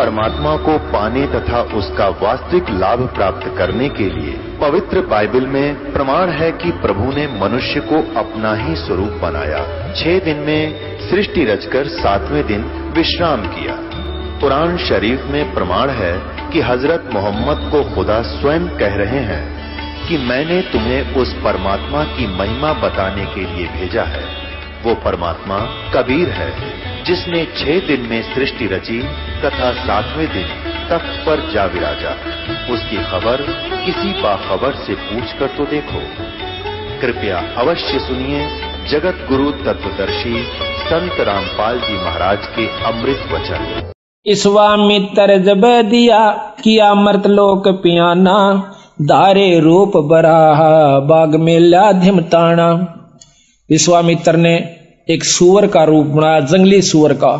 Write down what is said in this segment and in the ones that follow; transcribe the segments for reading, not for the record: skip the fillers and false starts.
परमात्मा को पाने तथा उसका वास्तविक लाभ प्राप्त करने के लिए पवित्र बाइबल में प्रमाण है कि प्रभु ने मनुष्य को अपना ही स्वरूप बनाया। 6 दिन में सृष्टि रचकर 7वें दिन विश्राम किया। कुरान शरीफ में प्रमाण है कि हजरत मोहम्मद को खुदा स्वयं कह रहे हैं कि मैंने तुम्हें उस परमात्मा की महिमा बताने के लिए भेजा है। वो परमात्मा कबीर है जिसने 6 दिन में सृष्टि रची तथा 7वें दिन तख्त पर जा विराजा। उसकी खबर किसी बाखबर से पूछकर तो देखो। कृपया अवश्य सुनिए जगत गुरु तत्वदर्शी संत रामपाल जी महाराज के अमृत वचन। विश्वामित्र जब दिया किया मर्तलोक पियाना, दारे रूप बराहा बाग में लाधिम ताना। विश्वामित्र ने एक सूअर का रूप बनाया, जंगली सूअर का।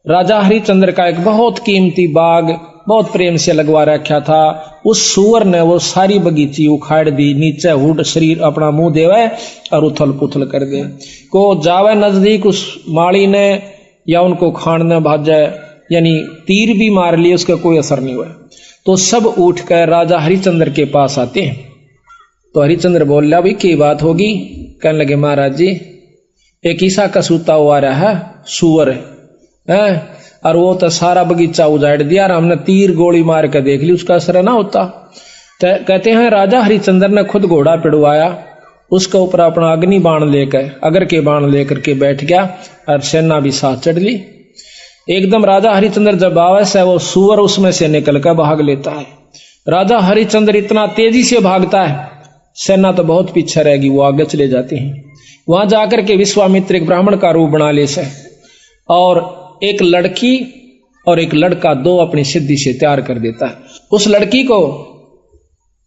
राजा हरिश्चंद्र का एक बहुत कीमती बाग बहुत प्रेम से लगवा रखा था। उस सूअर ने वो सारी बगीची उखाड़ दी, नीचे हुड शरीर अपना मुंह देवे और उथल पुथल कर दे। को जावे नजदीक उस माली ने या उनको खाने भाजे, यानी तीर भी मार लिए, उसका कोई असर नहीं हुआ। तो सब उठकर राजा हरिश्चंद्र के पास आते हैं। तो हरिश्चंद्र बोल रहा, भाई क्या बात होगी? कहने लगे, महाराज जी एक ईसा का सूता हुआ रहा है सूअर है, और वो तो सारा बगीचा उजाड़ दिया और हमने तीर गोली मार के देख ली, उसका असर ना होता। कहते हैं राजा हरिश्चंद्र ने खुद घोड़ा पिड़वाया, उसके ऊपर अपना अग्नि बाण लेकर अगर के बाण लेकर के बैठ गया और सेना भी साथ चढ़ ली। एकदम राजा हरिश्चंद्र जब आवे से वो सूअर उसमें से निकल कर भाग लेता है। राजा हरिश्चंद्र इतना तेजी से भागता है, सेना तो बहुत पीछे रहेगी, वो आगे चले जाते हैं। वहां जाकर के विश्वामित्र एक ब्राह्मण का रूप बना ले से, और एक लड़की और एक लड़का दो अपनी सिद्धि से तैयार कर देता है। उस लड़की को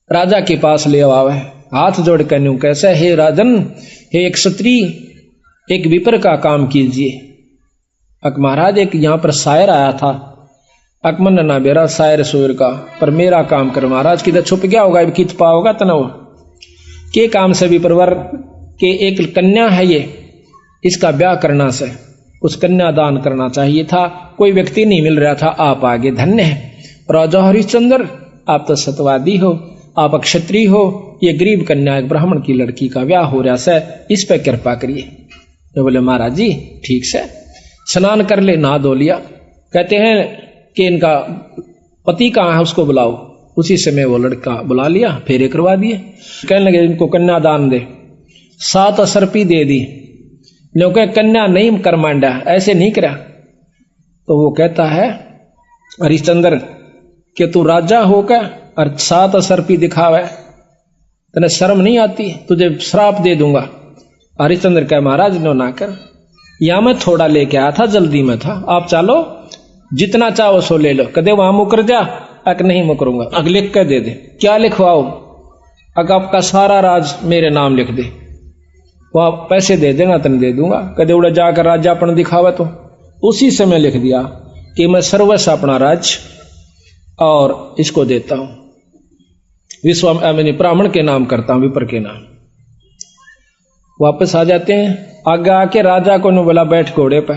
राजा के पास ले आवे, हाथ जोड़ कर न्यू कैसे, हे राजन, हे एक क्षत्रिय, एक विपर का काम कीजिए। अक महाराज एक यहाँ पर शायर आया था, अकमन ना बेरा शायर सूर का, पर मेरा काम कर महाराज। किधर छुप गया होगा, कित पाओगा तनव के काम से भी परवर के एक कन्या है ये, इसका ब्याह करना से कुछ कन्यादान करना चाहिए था, कोई व्यक्ति नहीं मिल रहा था, आप आगे धन्य है। राजा हरिश्चंद्र आप तो सतवादी हो, आप क्षत्रिय हो, ये गरीब कन्या एक ब्राह्मण की लड़की का ब्याह हो रहा है, इस पर कृपा करिए। तो बोले महाराज जी ठीक से स्नान कर ले, नहा धो लिया। कहते हैं कि इनका पति कहाँ है, उसको बुलाओ। उसी समय वो लड़का बुला लिया, फेरे करवा दिए। कहने लगे इनको कन्यादान दे, 7 असरपी दे दी। लोग कन्या नहीं कर मांडा, ऐसे नहीं करा। तो वो कहता है हरिश्चंद्र कि तू राजा होकर और 7 असरपी दिखावे, तेने शर्म नहीं आती, तुझे श्राप दे दूंगा। हरिश्चंद्र कहे महाराज नो ना कर, या मैं थोड़ा लेके आया था, जल्दी में था, आप चलो जितना चाहो सो ले लो। कदे वहां मुकर जा, अक नहीं मुकरूंगा, अग लिख कर दे दे। क्या लिखवाओ? अग आपका सारा राज मेरे नाम लिख दे, वह पैसे दे देगा तन दे दूंगा। कदे उड़ा जाकर राज्यापन दिखावा, तो उसी समय लिख दिया कि मैं सर्वस्व अपना राज्य और इसको देता हूं, ब्राह्मण के नाम करता हूं, विपर के नाम। वापस आ जाते हैं। आगे आके राजा को बोला बैठ घोड़े पर।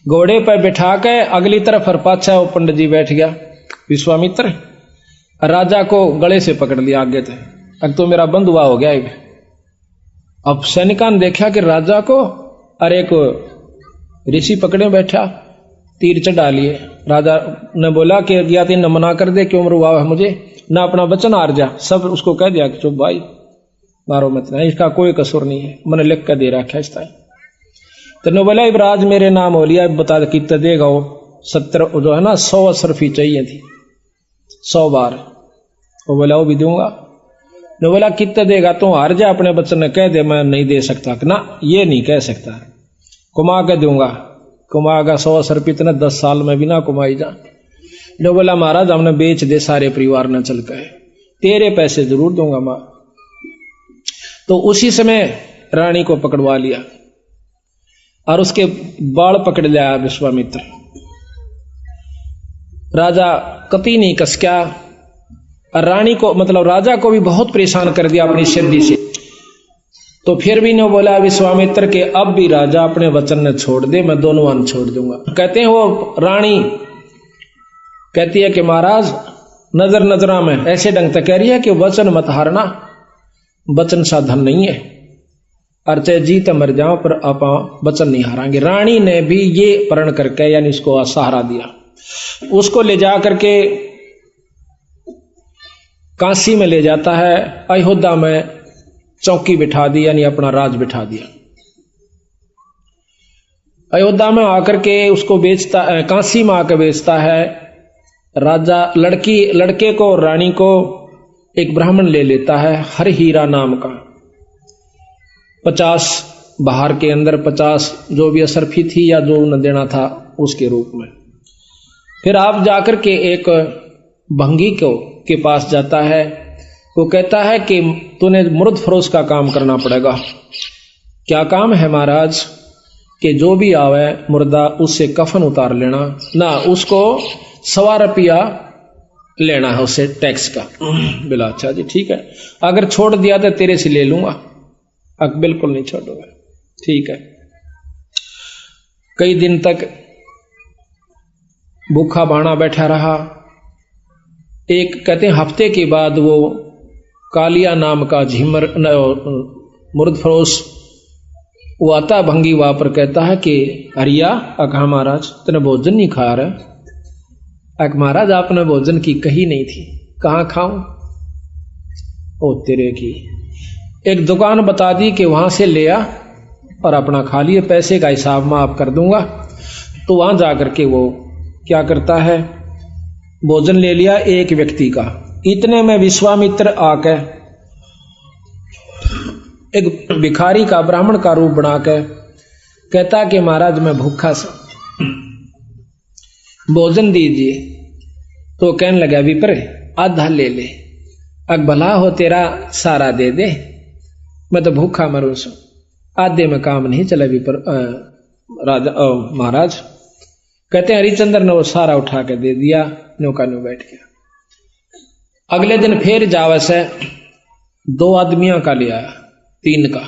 घोड़े पर बिठा के अगली तरफ और पाछा वो पंडित जी बैठ गया विश्वामित्र, राजा को गले से पकड़ लिया आगे थे। अब तो मेरा बंधुआ हो गया। अब सैनिका ने देखा कि राजा को और एक ऋषि पकड़े बैठा, तीर चढ़ा लिए। राजा ने बोला कि या तीन मना कर दे, क्यों मरुआ है मुझे, ना अपना वचन हार जा। सब उसको कह दिया कि चुप भाई, मारो मत ना, इसका कोई कसूर नहीं है, मैंने लिख कर दे रखा है। तो बोला इबराज मेरे नाम हो लिया, बता कितना देगा वो? 70 जो है ना 100 असरफी चाहिए थी, 100 बार। वो बोला वो भी दूंगा। ने बोला कितना देगा? तो हार जा, अपने बच्चे ने कह दे मैं नहीं दे सकता। ना ये नहीं कह सकता, कुमा के दूंगा। कुमागा 100 असरफी इतना 10 साल में भी ना कुमाई जा। ने बोला महाराज हमने बेच दे सारे परिवार ने चल के, तेरे पैसे जरूर दूंगा मां। तो उसी समय रानी को पकड़वा लिया और उसके बाल पकड़ लिया विश्वामित्र। राजा कति नहीं कसक्या, और रानी को मतलब राजा को भी बहुत परेशान कर दिया अपनी सिद्धि से। तो फिर भी ने बोला विश्वामित्र के अब भी राजा अपने वचन ने छोड़ दे, मैं दोनों वन छोड़ दूंगा। कहते हैं वो रानी कहती है कि महाराज नजर नजरा में ऐसे ढंग तक कह रही है कि वचन मत हारना, वचन साधन नहीं है, और चाहे जीत मर जाओ पर आप वचन नहीं हारांगे। रानी ने भी ये प्रण करके यानी इसको सहारा दिया। उसको ले जा करके काशी में ले जाता है, अयोध्या में चौकी बिठा दी यानी अपना राज बिठा दिया। अयोध्या में आकर के उसको बेचता, काशी में आकर बेचता है। राजा लड़के को और रानी को एक ब्राह्मण ले लेता है, हर हीरा नाम का। 50 बाहर के अंदर 50 जो भी असरफी थी या जो न देना था उसके रूप में। फिर आप जाकर के एक भंगी के पास जाता है। वो कहता है कि तूने मुर्द फरोश का काम करना पड़ेगा। क्या काम है महाराज? कि जो भी आवे मुर्दा उससे कफन उतार लेना ना, उसको 1.25 रुपया लेना है उससे टैक्स का। बोला अच्छा जी ठीक है, अगर छोड़ दिया तो तेरे से ले लूंगा। बिल्कुल नहीं छोड़ूंगा, ठीक है। कई दिन तक भूखा बाणा बैठा रहा। एक कहते हैं हफ्ते के बाद वो कालिया नाम का झिमर मुर्द फरोश वो आता भंगी वहां पर, कहता है कि हरिया कहा महाराज तूने भोजन नहीं खा रहा? महाराज आपने भोजन की कही नहीं थी। कहाँ खाऊं? ओ तेरे की, एक दुकान बता दी कि वहां से ले आ और अपना खा लिए, पैसे का हिसाब मैं आप कर दूंगा। तो वहां जाकर के वो क्या करता है, भोजन ले लिया एक व्यक्ति का। इतने में विश्वामित्र आकर एक भिखारी का ब्राह्मण का रूप बनाकर कहता कि महाराज मैं भूखा सा, भोजन दीजिए। तो कहने लगा विप्र आधा ले ले, भला हो तेरा सारा दे दे, मैं तो भूखा मरूं सू, आधे में काम नहीं चला विप्र राजा महाराज। कहते हैं हरिचंद्र ने वो सारा उठा के दे दिया, नौका न्यू बैठ गया। अगले दिन फिर जावस है 2 आदमियों का लिया, 3 का।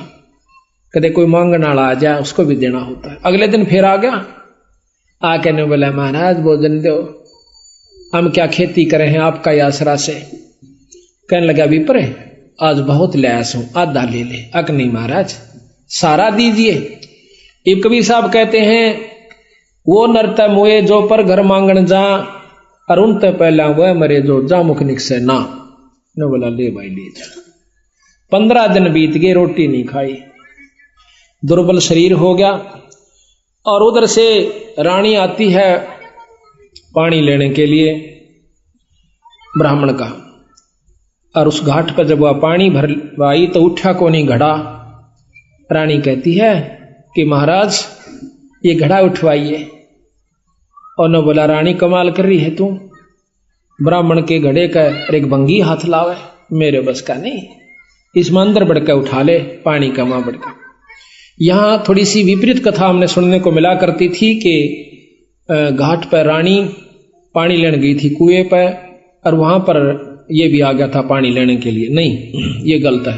कदे कोई मांगने वाला आ जाए उसको भी देना होता है। अगले दिन फिर आ गया, आके ने बोला महाराज भोजन दो, हम क्या खेती करे हैं आपका आसरा से। कहने लगा विप्र आज बहुत लयास हूं, आधा ले ले। नहीं महाराज सारा दीजिए। एक कबीर साहब कहते हैं वो नरता मोए जो पर घर मांगन जा, अरुण ते पहला वह मरे जो जा मुख निकसे ना। ने बोला ले भाई ले जा। 15 दिन बीत गए, रोटी नहीं खाई, दुर्बल शरीर हो गया। और उधर से रानी आती है पानी लेने के लिए ब्राह्मण का, और उस घाट पर जब वह पानी भरवाई तो उठा को नहीं घड़ा। रानी कहती है कि महाराज ये घड़ा उठवाइए। और न बोला रानी कमाल कर रही है तू, ब्राह्मण के घड़े का एक भंगी हाथ लावे, मेरे बस का नहीं, इसमें अंदर बढ़कर उठा ले पानी का मां बढ़कर। यहां थोड़ी सी विपरीत कथा हमने सुनने को मिला करती थी कि घाट पर रानी पानी लेने गई थी कुएं पर, और वहां पर यह भी आ गया था पानी लेने के लिए। नहीं, ये गलत है।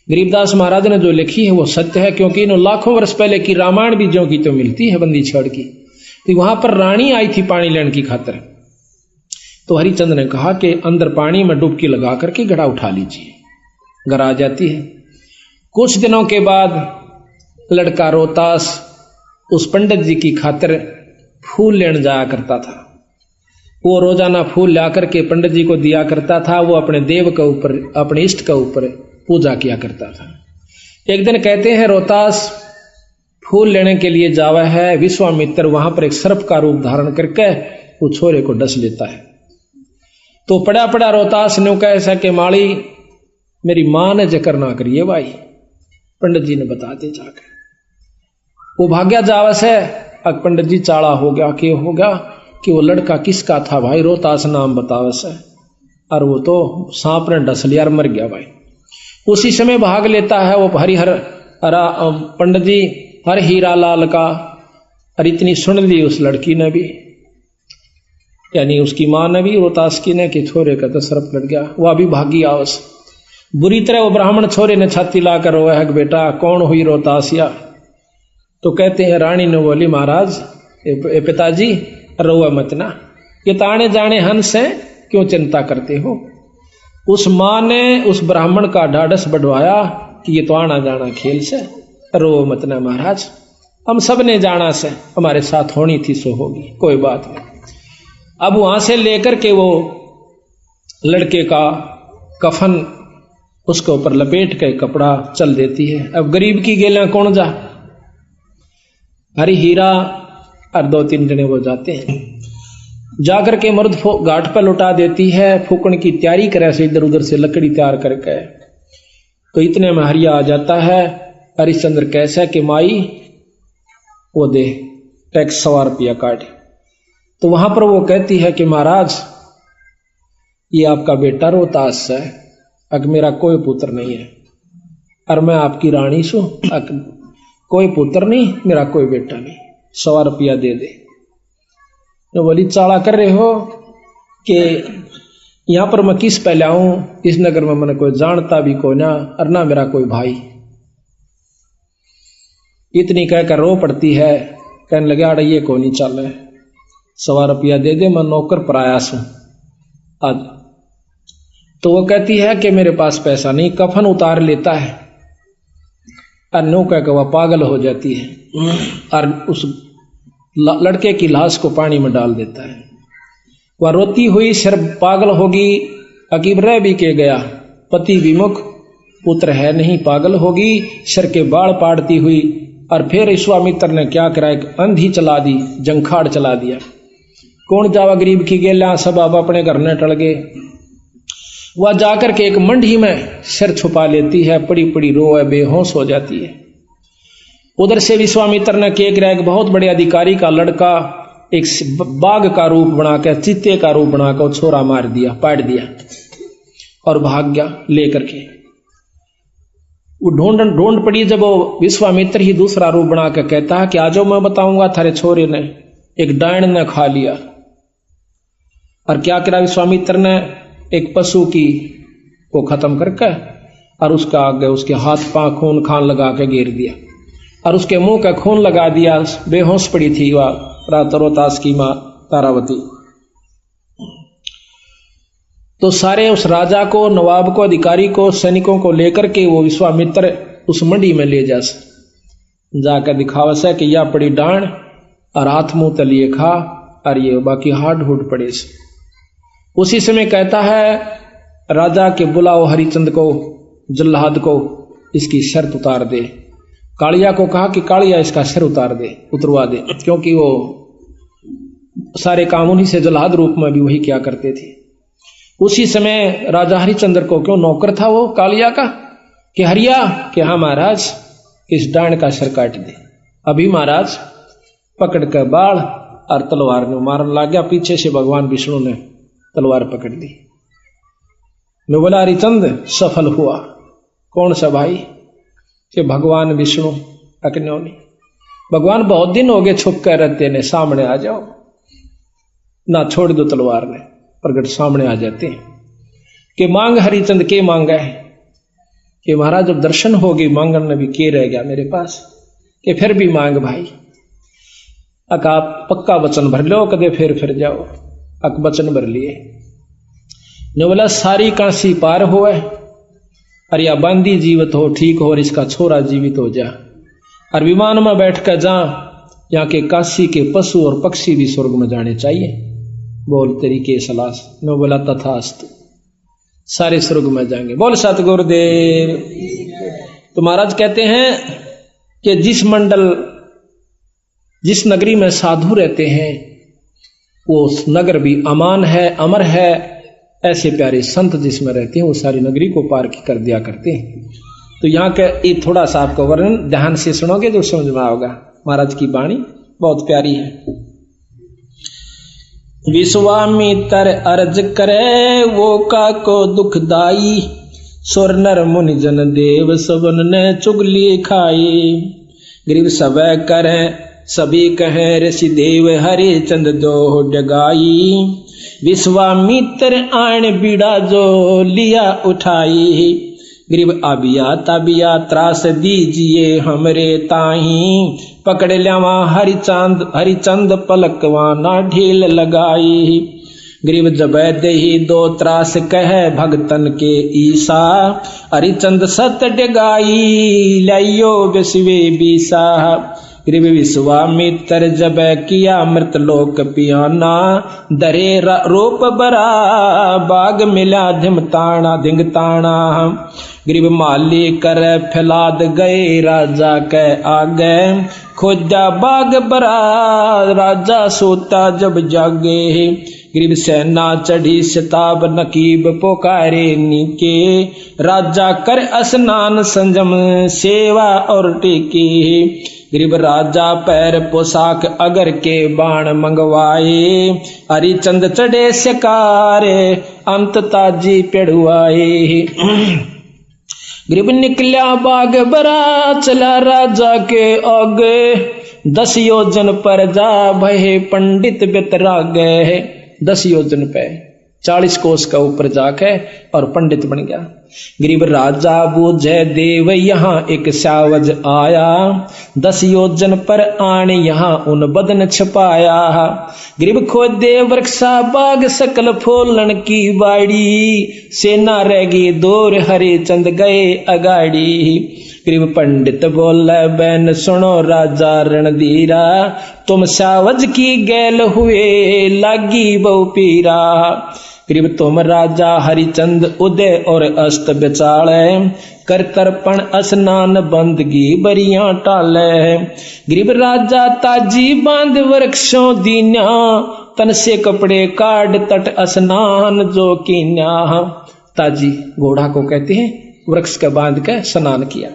गरीबदास महाराज ने जो लिखी है वो सत्य है, क्योंकि इन लाखों वर्ष पहले की रामायण भी जो की तो मिलती है बंदी छड़ की। तो वहां पर रानी आई थी पानी लेने की खातिर। तो हरिचंद्र ने कहा कि अंदर पानी में डुबकी लगा करके घड़ा उठा लीजिए। घर आ जाती है। कुछ दिनों के बाद लड़का रोहतास उस पंडित जी की खातिर फूल लेने जाया करता था। वो रोजाना फूल ला करके पंडित जी को दिया करता था। वो अपने देव के ऊपर, अपने इष्ट के ऊपर पूजा किया करता था। एक दिन कहते हैं रोहतास फूल लेने के लिए जावा है। विश्वामित्र वहां पर एक सर्प का रूप धारण करके वो छोरे को डस लेता है। तो पड़ा पड़ा रोहतास ने कहा ऐसा कि माली मेरी मां ने जिक्र ना करिए भाई। पंडित जी ने बता दे जाकर। वो भाग्या जावस है। अब पंडित जी चाड़ा हो गया कि हो गया कि वो लड़का किसका था भाई। रोहतास नाम बतावस है, और वो तो सांप ने डस लिया और मर गया भाई। उसी समय भाग लेता है वो हरिहर पंडित जी हर हीरा लाल का। और इतनी सुन ली उस लड़की ने भी, यानी उसकी मां ने भी, रोहतास की ने, कि छोरे का तो सर्प लड़ गया। वो अभी भागी आवस। बुरी तरह वो ब्राह्मण छोरे ने छाती लाकर रोया है, बेटा कौन हुई रोहतासिया। तो कहते हैं रानी ने बोली महाराज पिताजी रोआ मत ना, ये ताने जाने हंस है, क्यों चिंता करते हो। उस माँ ने उस ब्राह्मण का ढाढ़स बढ़वाया कि ये तो आना जाना खेल से, रो मत ना महाराज, हम सब ने जाना से, हमारे साथ होनी थी सो होगी, कोई बात नहीं। अब वहां से लेकर के वो लड़के का कफन उसके ऊपर लपेट के कपड़ा चल देती है। अब गरीब की गेला कौन जा, हरी हीरा और 2-3 जने वो जाते हैं, जाकर के मर्द घाट पर लुटा देती है। फूकण की तैयारी करे से इधर उधर से लकड़ी तैयार करके, तो इतने में हरिया आ जाता है। हरिश्चंद्र कैसा कि माई वो दे टैक्स 100 रुपया काट। तो वहां पर वो कहती है कि महाराज ये आपका बेटा रोहतास है, अग मेरा कोई पुत्र नहीं है, और मैं आपकी रानी सू, कोई पुत्र नहीं, मेरा कोई बेटा नहीं, 100 रुपया दे दे। तो बोली चाला कर रहे हो कि यहां पर मैं किस पे लाऊं, इस नगर में मैंने कोई जानता भी को ना, और ना मेरा कोई भाई। इतनी कहकर रो पड़ती है, कहने लगे अरे ये को नहीं चल रहे, 100 रुपया दे दे, मैं नौकर प्रयास हूं आज। तो वो कहती है कि मेरे पास पैसा नहीं, कफन उतार लेता है और नो कह के वह पागल हो जाती है और उस लड़के की लाश को पानी में डाल देता है। वह रोती हुई सिर्फ पागल होगी, अकीब रह भी के गया, पति विमुख, पुत्र है नहीं, पागल होगी, सिर के बाल पाड़ती हुई। और फिर विश्वामित्र ने क्या करा, एक अंधी चला दी, जंखाड़ चला दिया। कौन जावा गरीब की गेला, सब अब अपने घर न टल गए। वह जाकर के एक मंडी में सिर छुपा लेती है, पड़ी पड़ी रोए बेहोश हो जाती है। उधर से विश्वामित्र ने क्या करा, एक बहुत बड़े अधिकारी का लड़का एक बाघ का रूप बनाकर, चीते का रूप बनाकर छोरा मार दिया, पाट दिया और भाग गया लेकर के। वो ढूंढ पड़ी, जब वो विश्वामित्र ही दूसरा रूप बना के कहता है कि आजो मैं बताऊंगा थारे छोरे ने एक डायन ने खा लिया। और क्या करा विश्वामित्र ने, एक पशु की को खत्म करके और उसका आगे उसके हाथ पांव खून खान लगा के घेर दिया और उसके मुंह का खून लगा दिया। बेहोश पड़ी थी वह रोहतास की मां तारावती। तो सारे उस राजा को, नवाब को, अधिकारी को, सैनिकों को लेकर के वो विश्वामित्र उस मंडी में ले जाकर दिखावा से कि यह पड़ी डांड और हाथ मुंह तलिए खा और ये बाकी हाड हुड पड़े से। उसी समय कहता है राजा के बुलाओ हरिचंद को, जल्लाद को, इसकी शर्त उतार दे। कालिया को कहा कि कालिया इसका सिर उतरवा दे, क्योंकि वो सारे काम उन्हीं से जल्लाद रूप में भी वही क्या करते थे। उसी समय राजा हरिचंद्र को, क्यों नौकर था वो कालिया का, कि हरिया कि हाँ महाराज इस डांड का सिर काट दे। अभी महाराज पकड़ कर बाढ़ और तलवार ने मारने लग गया। पीछे से भगवान विष्णु ने तलवार पकड़ ली। मैं बोला हरिचंद सफल हुआ। कौन सा भाई, कि भगवान विष्णु अग्नि। भगवान बहुत दिन हो गए छुप कर रहते ने, सामने आ जाओ ना, छोड़ दो तलवार ने, प्रगट सामने आ जाते हैं। कि मांग हरिचंद के मांगा है, कि महाराज जब दर्शन हो गई मांगन में भी के रह गया मेरे पास, कि फिर भी मांग भाई। अक आप पक्का वचन भर लो, कदे फिर जाओ। अक वचन भर लिए। ने बोला सारी काशी पार हो, और या बांदी जीवित हो, ठीक हो, और इसका छोरा जीवित हो जा, और विमान में बैठ कर जा, यहाँ के काशी के पशु और पक्षी भी स्वर्ग में जाने चाहिए। बोल तेरी के सलाह। ने बोला तथास्तु, सारे स्वर्ग में जाएंगे। बोल सतगुरुदेव। तो महाराज कहते हैं कि जिस नगरी में साधु रहते हैं वो नगर भी अमान है, अमर है। ऐसे प्यारे संत जिसमें रहते हैं वो सारी नगरी को पार कर दिया करते हैं। तो यहाँ का ये थोड़ा सा आपका वर्णन ध्यान से सुनोगे जो समझ में आओगा। महाराज की वाणी बहुत प्यारी है। विश्वामित्र अर्ज करे वो का को दुखदाई, सुर नर मुनि जन देव सबन ने चुगली खाई। गरीब सब करें सभी कहें ऋषि देव, हरे चंद दो डगाई। विश्वामित्र आण बीड़ा जो लिया उठाई। गरीब आबिया ताबिया त्रास दीजिए हमरे ताही, पकड़ ल्यावा हरिचंद पलकवाना ढील लगाई। गरीब जब दही दो त्रास कह भगतन के ईसा, हरिचंद सत डगाई लाइयो विश्वे बीसा। गरीब विश्वामित्र जब किया मृत लोक पियाना, दरे रूप बरा बाग मिला धिमताना धिंगताना। गरीब माली कर फैलाद गए राजा के आगे, खोजा बाग बरा राजा सोता जब जागे। गरीब सेना चढ़ी शताब नकीब पुकारे नीके, राजा कर स्नान संजम सेवा और टेके। गरीब राजा पैर पोशाक अगर के बाण मंगवाए, हरिचंद चढ़े शिकारे अंत ताजी पेड़ुआए। गरीब निकला बाग बरा चला राजा के आगे, 10 योजन पर जा भये पंडित बितरागे। 10 योजन पे 40 कोस का ऊपर जाके और पंडित बन गया। गरीब राजा बूझे देव यहाँ एक सावज आया, 10 योजन पर आन यहाँ उन बदन छपाया। गरीब खोदे वृक्षा बाग सकल फूलन की बाड़ी, सेना रह गई दूर हरिचंद गए अगाड़ी। गरीब पंडित बोले बैन सुनो राजा रणधीरा, तुम सावज की गैल हुए लागी बहु पीरा। गरीब तुम राजा हरिचंद उदय और अस्त बेचाले, कर तर्पण स्नान बंदगी बरिया टाले। गरीब राजा ताजी बांध वृक्षों दीन्या, तन से कपड़े काट तट स्नान जो कीन्या। ताजी घोड़ा को कहते हैं, वृक्ष का बांध के स्नान किया।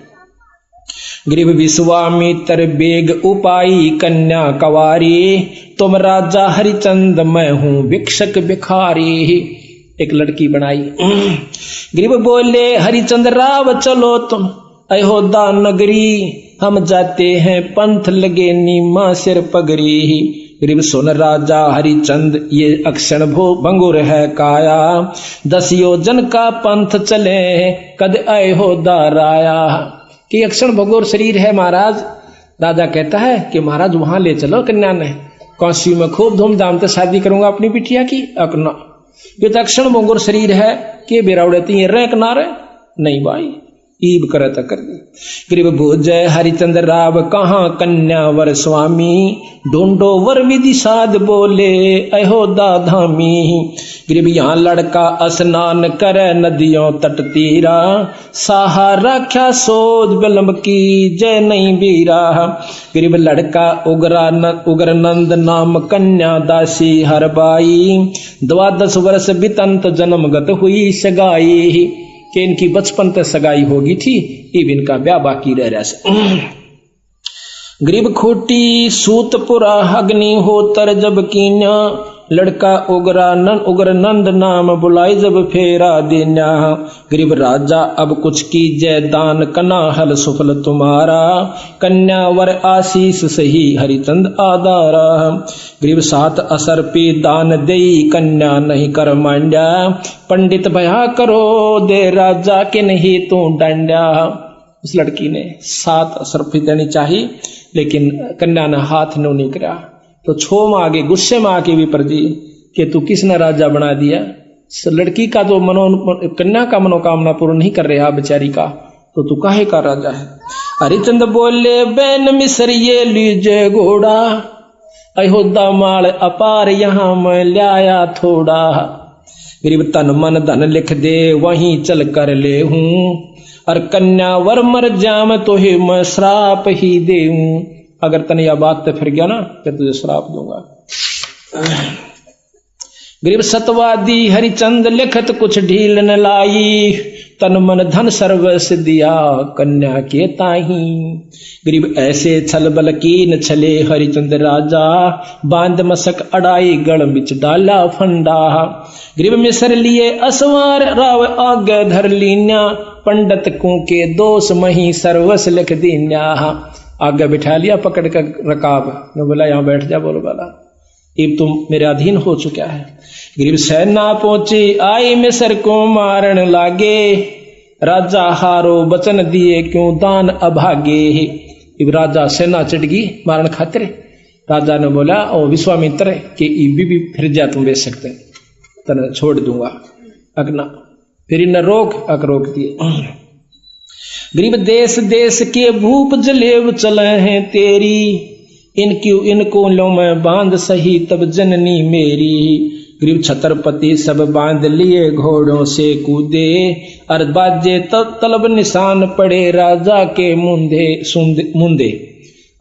गरीब विश्वामित्र बेग उपाई कन्या कवारी, तुम राजा हरिचंद मैं हूँ भिक्षक भिखारी। एक लड़की बनाई। गरीब बोले हरिचंद राव चलो तुम अयोध्या नगरी, हम जाते हैं पंथ लगे नीमा सिर पगरी। गरीब सुन राजा हरिचंद ये अक्षण भंगुर है काया, 10 योजन का पंथ चले कद अयोध्या राया। कि अक्षण भंगुर शरीर है महाराज। राजा कहता है कि महाराज वहां ले चलो कन्या ने, काशी में खूब धूमधाम से शादी करूंगा अपनी बिटिया की। अकना ये तो अक्षण भंगुर शरीर है कि बेरावड़ती रैक ना रहे नहीं भाई, ईब करे तो कर दी। गरीब भोजय हरिचंद्र राव कहाँ कन्या वर स्वामी, ढूंढो वर विधि साध बोले अयोध्या धामी। गरीब यहाँ लड़का स्नान करे नदियों तट तीरा, साहा राख्या सोध बिलम्ब की जय नहीं बीरा। गरीब लड़का उग्र नंद नाम कन्या दासी हरबाई, 12 वर्ष बितंत जन्मगत हुई सगाई। कि इनकी बचपन तक सगाई होगी थी, इब इनका ब्याह बाकी रह रहा। गरीब खोटी सूतपुरा अग्नि होतर जब कीन्या, लड़का उग्र नंद नाम बुलाई जब फेरा देन्या। गरीब राजा अब कुछ कीजय दान कना हल सुफल तुम्हारा, कन्या वर आशीष सही हरिचंद आधारा। गरीब 7 असर पे दान देई कन्या नहीं कर मांड्या, पंडित भया करो दे राजा के नहीं तू डांड्या। उस लड़की ने 7 असर पे देनी चाहिए, लेकिन कन्या ने हाथ नहीं करा। तो छो में आगे गुस्से में आके भी प्रजी कि तू किसने राजा बना दिया। लड़की का तो कन्या का मनोकामना पूर्ण नहीं कर रहा बेचारी का, तो तू काहे का राजा है। हरिचंद बोले बैन मिसर ये लीजे घोड़ा, अयोध्या माल अपार यहाँ मैं लाया थोड़ा। गरीब तन मन धन लिख दे वहीं चल कर ले हूँ, और कन्या वर मर जाम तो ही मैं श्राप ही दे हूँ। अगर तने यह बात तो फिर गया ना फिर तुझे श्राप दूंगा। गरीब सतवादी हरिचंद लिखत कुछ ढील न लाई, तन मन धन सर्वस दिया कन्या के ताही। गरीब ऐसे छल बल कीन छले हरिचंद राजा, बांध मसक अड़ाई गढ़ बिच डाला फंडा। गरीब मिसर लिए असवार राव आगे धर लीन्या, पंडित को के दोष मही सर्वस लिख दीन्या। आगे बिठा लिया पकड़ कर रकाब ने बोला यहाँ बैठ जा। बोलो वाला अब तुम मेरे अधीन हो चुका है। गरीब सेना पहुंची आई मिसर को मारन लागे, राजा हारो बचन दिए क्यों दान अभागे। इब राजा सेना चढ़गी मारण खातिर। राजा ने बोला ओ विश्वामित्र कि इबी भी फिर जा तुम बेच सकते तने छोड़ दूंगा अगना फिर इन्हें रोक दिए। गरीब देश देश के भूप जलेब चले हैं तेरी, इनको लो मैं बांध सही तब जननी मेरी। गरीब छत्रपति सब बांध लिए घोड़ों से कूदे, अर बाजे तलब निशान पड़े राजा के मुंदे।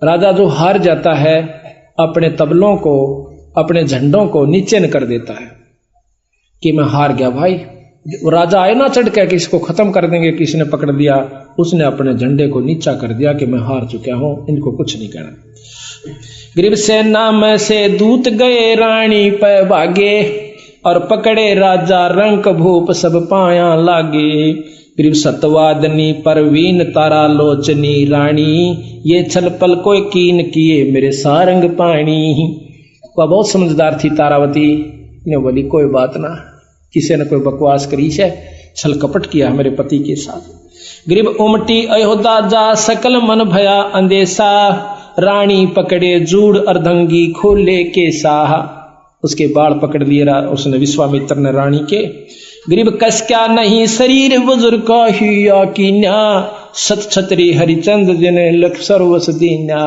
राजा जो हार जाता है अपने तबलों को अपने झंडों को नीचे न कर देता है कि मैं हार गया भाई। राजा आए ना चढ़ के किसी को खत्म कर देंगे, किसी ने पकड़ दिया, उसने अपने झंडे को नीचा कर दिया कि मैं हार चुका हूं, इनको कुछ नहीं कहना। गरीब सेना में से दूत गए रानी पे भागे, और पकड़े राजा रंक भूप सब पाया लागे। गरीब सतवादनी परवीन तारा लोचनी रानी, ये छल पल कोई कीन किए मेरे सारंग पानी। वह बहुत समझदार थी तारावती ने बोली कोई बात ना, किसी ने कोई बकवास करी है, छल कपट किया मेरे पति के साथ। गरीब उमटी अयोध्या जा सकल मन भया अंदेशा, रानी पकड़े जूड़ अर्धंगी खोले के साह। उसके बाल पकड़ लिए उसने विश्वामित्र ने रानी के। गरीब कस क्या नहीं शरीर बुजुर्ग का हिया कीन्या, सत छतरी हरिचंद जिने लख सर्वस दीन्या।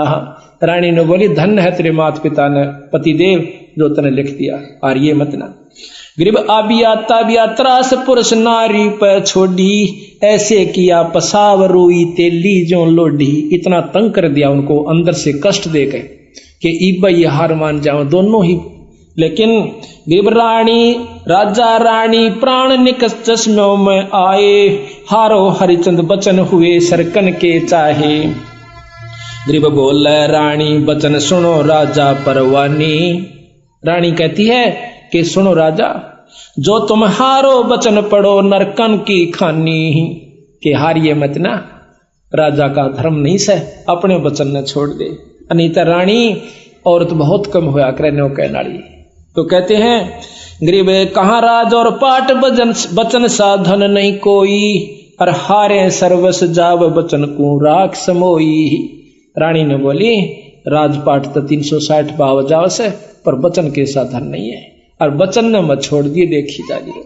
रानी ने बोली धन्य है तेरे माता पिता ने पतिदेव जो तने लिख दिया, और ये मत ना। गरीब आबिया ताबिया त्रास पुरुष नारी पर छोड़ी, ऐसे किया पसाव रोई तेली जो लोडी। इतना तंग कर दिया उनको अंदर से कष्ट देकर कि इब्बा ये हार मान जाओ दोनों ही। लेकिन गरीब रानी राजा रानी प्राण निकस चश्मों में आए, हारो हरिचंद बचन हुए सरकन के चाहे। गरीब बोल रानी बचन सुनो राजा परवानी। रानी कहती है कि सुनो राजा, जो तुम हारो बचन पढ़ो नरकन की खानी। के हारिए मत ना, राजा का धर्म नहीं से अपने बचन न छोड़ दे। अनीता रानी औरत बहुत कम होया करे कहनाड़ी। तो कहते हैं गरीब कहाँ राज और पाठ बचन साधन नहीं कोई, और हारे सर्वस जाव बचन को राख समोई। रानी ने बोली राजपाट तो 360 भाव जाव से, पर बचन के साधन नहीं है, और बचन ने मत छोड़ दिए देखी जा रही।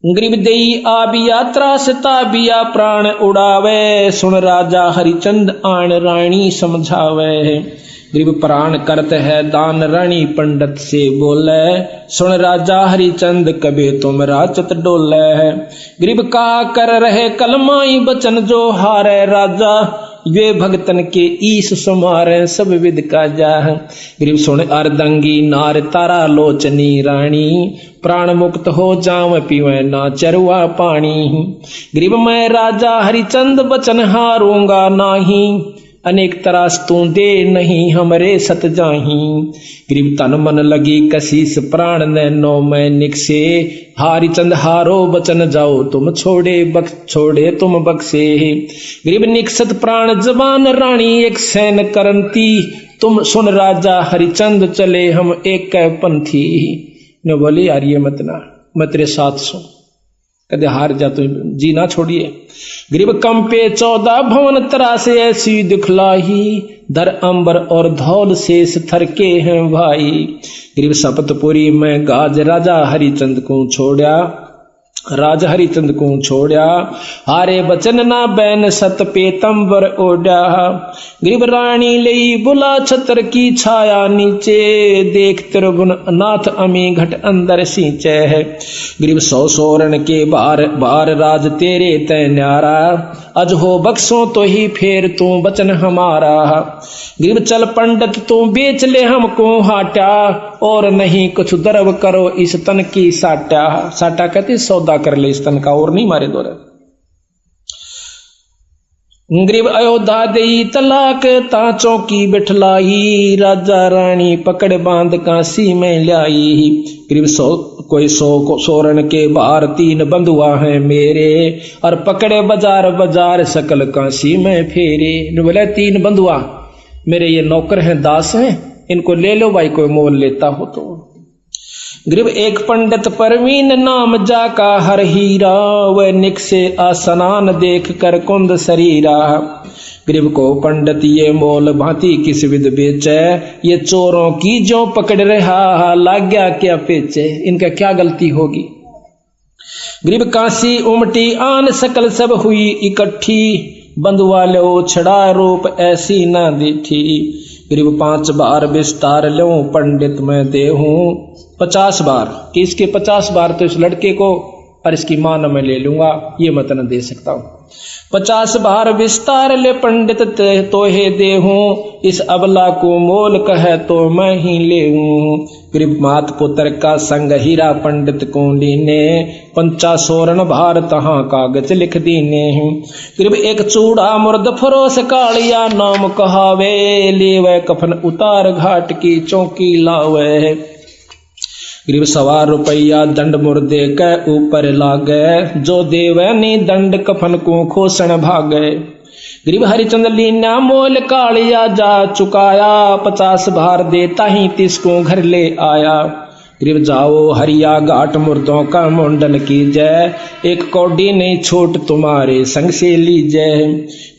गरीब देई आबिया त्रास ताबिया प्राण उड़ावे, सुन राजा हरिचंद आन रानी समझावे। गरीब प्राण करत है दान रानी पंडित से बोले, सुन राजा हरिचंद कबे तुम राचत डोले। गरीब का कर रहे कलमाई बचन जो हारे राजा, ये भगतन के ईश सुमारे सब विद का जा। गरीब सुन अर्दंगी नार तारा लोचनी रानी, प्राण मुक्त हो जाव पीवे ना चरवा पानी। गरीब मैं राजा हरिचंद बचन हारूंगा नाही, अनेक तरास तू दे नहीं हमरे सत जाही। गरीब तन मन लगी कशीस प्राण ने नो में निकसे, हरिचंद हारो बचन जाओ तुम छोड़े तुम बक्से। गरीब निकसत प्राण जवान रानी एक सैन करंती, तुम सुन राजा हरिचंद चले हम एक पंथी। ने बोली यार ये मत ना, मैं तेरे साथ सू, कदे हार जा तो जी ना छोड़िए। गरीब कंपे 14 भवन तरासे ऐसी दिखलाही, दर अंबर और धौल शेष थरके हैं भाई। गरीब सपतपुरी में गाज राजा हरिचंद को छोड़ा, राजा हरिचंद को छोड़ा, हारे बचन ना बैन सत पेतंबर ओढ़ा। गरीब रानी लई बुला छतर की छाया नीचे, देख त्रिभुवन नाथ अमी घट अंदर सींचे है। गरीब 100 सोरण के बार राज तेरे तय न्यारा, अज हो बक्सों तो ही फेर तू बचन हमारा। गरीब चल पंडित तू बेच ले हमको हाटा, और नहीं कुछ दरब करो इस तन की साटा। साटा कहते सौदा कर ले इस तन का, और नहीं मारे दौरे। गरीब अयोध्या देई तलाक ता चौकी बिठलाई, राजा रानी पकड़ बांध काशी में लाई। गरीब 100 सोरण के बार 3 बंधुआ हैं मेरे, और पकड़े बाजार सकल काशी में फेरे। बोले 3 बंधुआ मेरे ये नौकर हैं दास हैं, इनको ले लो भाई कोई मोल लेता हो तो। गरीब एक पंडित परवीन नाम जाका हर हीरा, वह निक से आसनान देख कर कुंद शरीरा। गरीब को पंडित ये मोल भांति किस विध बेचे, ये चोरों की जो पकड़ रहा, लाग गया क्या पेचे, इनका क्या गलती होगी। गरीब काशी उमटी आन सकल सब हुई इकट्ठी, बंधुआ लो छड़ा रूप ऐसी ना देखी। गरीब 5 बार विस्तार लो पंडित मैं देहूं, 50 बार कि इसके 50 बार तो इस लड़के को और इसकी मां न मैं ले लूंगा, ये मत न दे सकता हूं। 50 बार विस्तार ले पंडित तो हे देहूं, इस अबला को मोल कहे तो मैं ही लेऊं। गरीब मात पुत्र का संग हीरा पंडित को लीने, 50 सोरण भार तहां कागज लिख दीने। गरीब एक चूड़ा मुर्द फरोस कालिया नाम कहावे, लेवे कफन उतार घाट की चौकी लावे। गरीब 1.25 रुपया दंड मुर्दे के ऊपर लागे, जो देवे नी दंड कफन को खोसन भागे। गरीब हरिचंद लीना मोल कालिया जा चुकाया, 50 भार देता ही 30 को घर ले आया। गरीब जाओ हरिया घाट मुर्दों का मुंडन कीजय, एक कौडी नहीं छूट तुम्हारे संग से लीजय।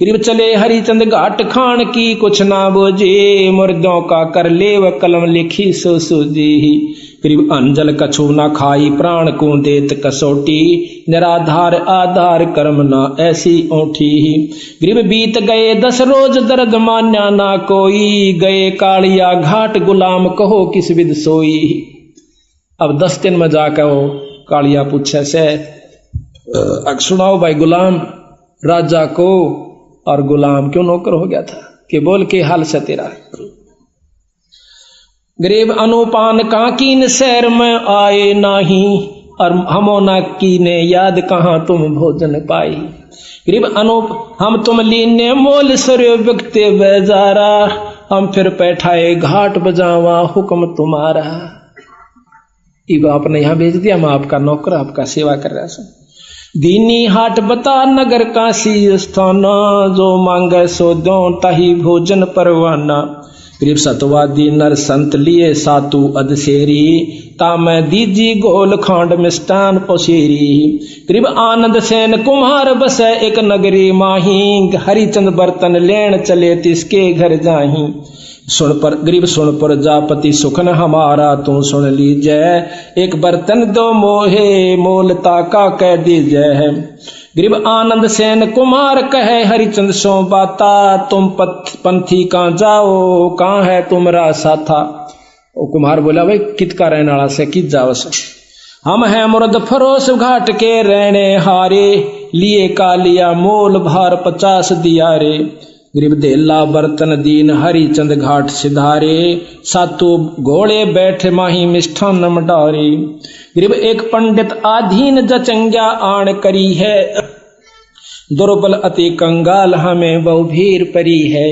गरीब चले हरिचंद घाट खान की कुछ ना बोझे, मुर्दों का कर ले व कलम लिखी सो सूझी। गरीब अंजल कछु ना खाई प्राण को देत कसोटी, निराधार आधार कर्म ना ऐसी ओठी। गरीब बीत गए 10 रोज दर्द मान्या ना कोई, गए कालिया घाट गुलाम कहो किस विध सोई। अब 10 दिन में जाकर वो कालिया पूछे से सुनाओ भाई गुलाम, राजा को और गुलाम क्यों नौकर हो गया था, कि बोल के हाल से तेरा। गरीब अनुपान काकीन शहर में आए नाही, और हमोना की ने याद कहाँ तुम भोजन पाई। गरीब अनूप हम तुम लीने मोल सर्यो व्यक्ति बेजारा, हम फिर बैठाए घाट बजावा हुक्म तुम्हारा। इब आपने यहाँ भेज दिया, मैं आपका नौकर आपका सेवा कर रहा हूं। दीनी हाट बता नगर काशी स्थाना, जो मांगे सो दो ताही भोजन परवाना। गरीब सतवादी नर संत लिए सातु अधसेरी, तामै दीजी गोल खांड मिष्टान पोसेरी। गरीब आनंद सेन कुम्हार बसे एक नगरी माही, हरिचंद बर्तन लेन चले तिसके घर जाही। सुन पर गरीब सुन पर जापति सुखन हमारा तू सुन लीजै, एक बर्तन दो मोहे मोलता का कह दीजै। गरीब आनंद सेन कुमार कहे हरिचंद सो बाता, तुम पंथी कहाँ जाओ कहाँ है तुमरा साथा। ओ कुमार बोला भाई कित का रहने वाला से कित जाओ से, हम है मुर्द फरोस घाट के रहने हारे, लिए कालिया मोल भार 50 दिया रे। गरीब देला बर्तन दीन हरिचंद घाट सिधारे, सातु घोड़े बैठे माही मिष्ठान मडारे। गरीब एक पंडित आधीन जचंग्या आण करी है, दुर्बल अति कंगाल हमें बहु भीर परी है।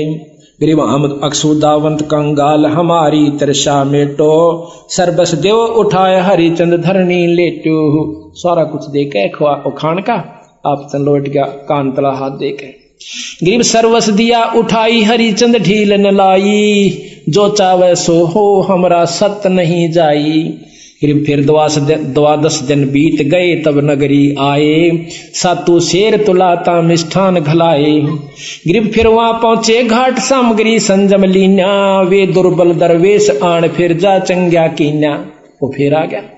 गरीब हम अक्षुदावंत कंगाल हमारी तरसा मेटो, सर्वस देव उठाए हरिचंद धरनी लेटो। सारा कुछ देखे खान का आप तन लौट गया, कान तला हाथ देखे। गरीब सर्वस दिया उठाई हरिचंद ढील न लाई, जो चावे सो हो हमरा सत नहीं जाई। गरीब फिर 12 दिन बीत गए तब नगरी आए, सातु शेर तुलाता मिष्ठान घलाए। गरीब फिर वहां पहुंचे घाट सामग्री संजम लीना, वे दुर्बल दरवेश आण फिर जा चंग्या कीन्या। वो फिर आ गया।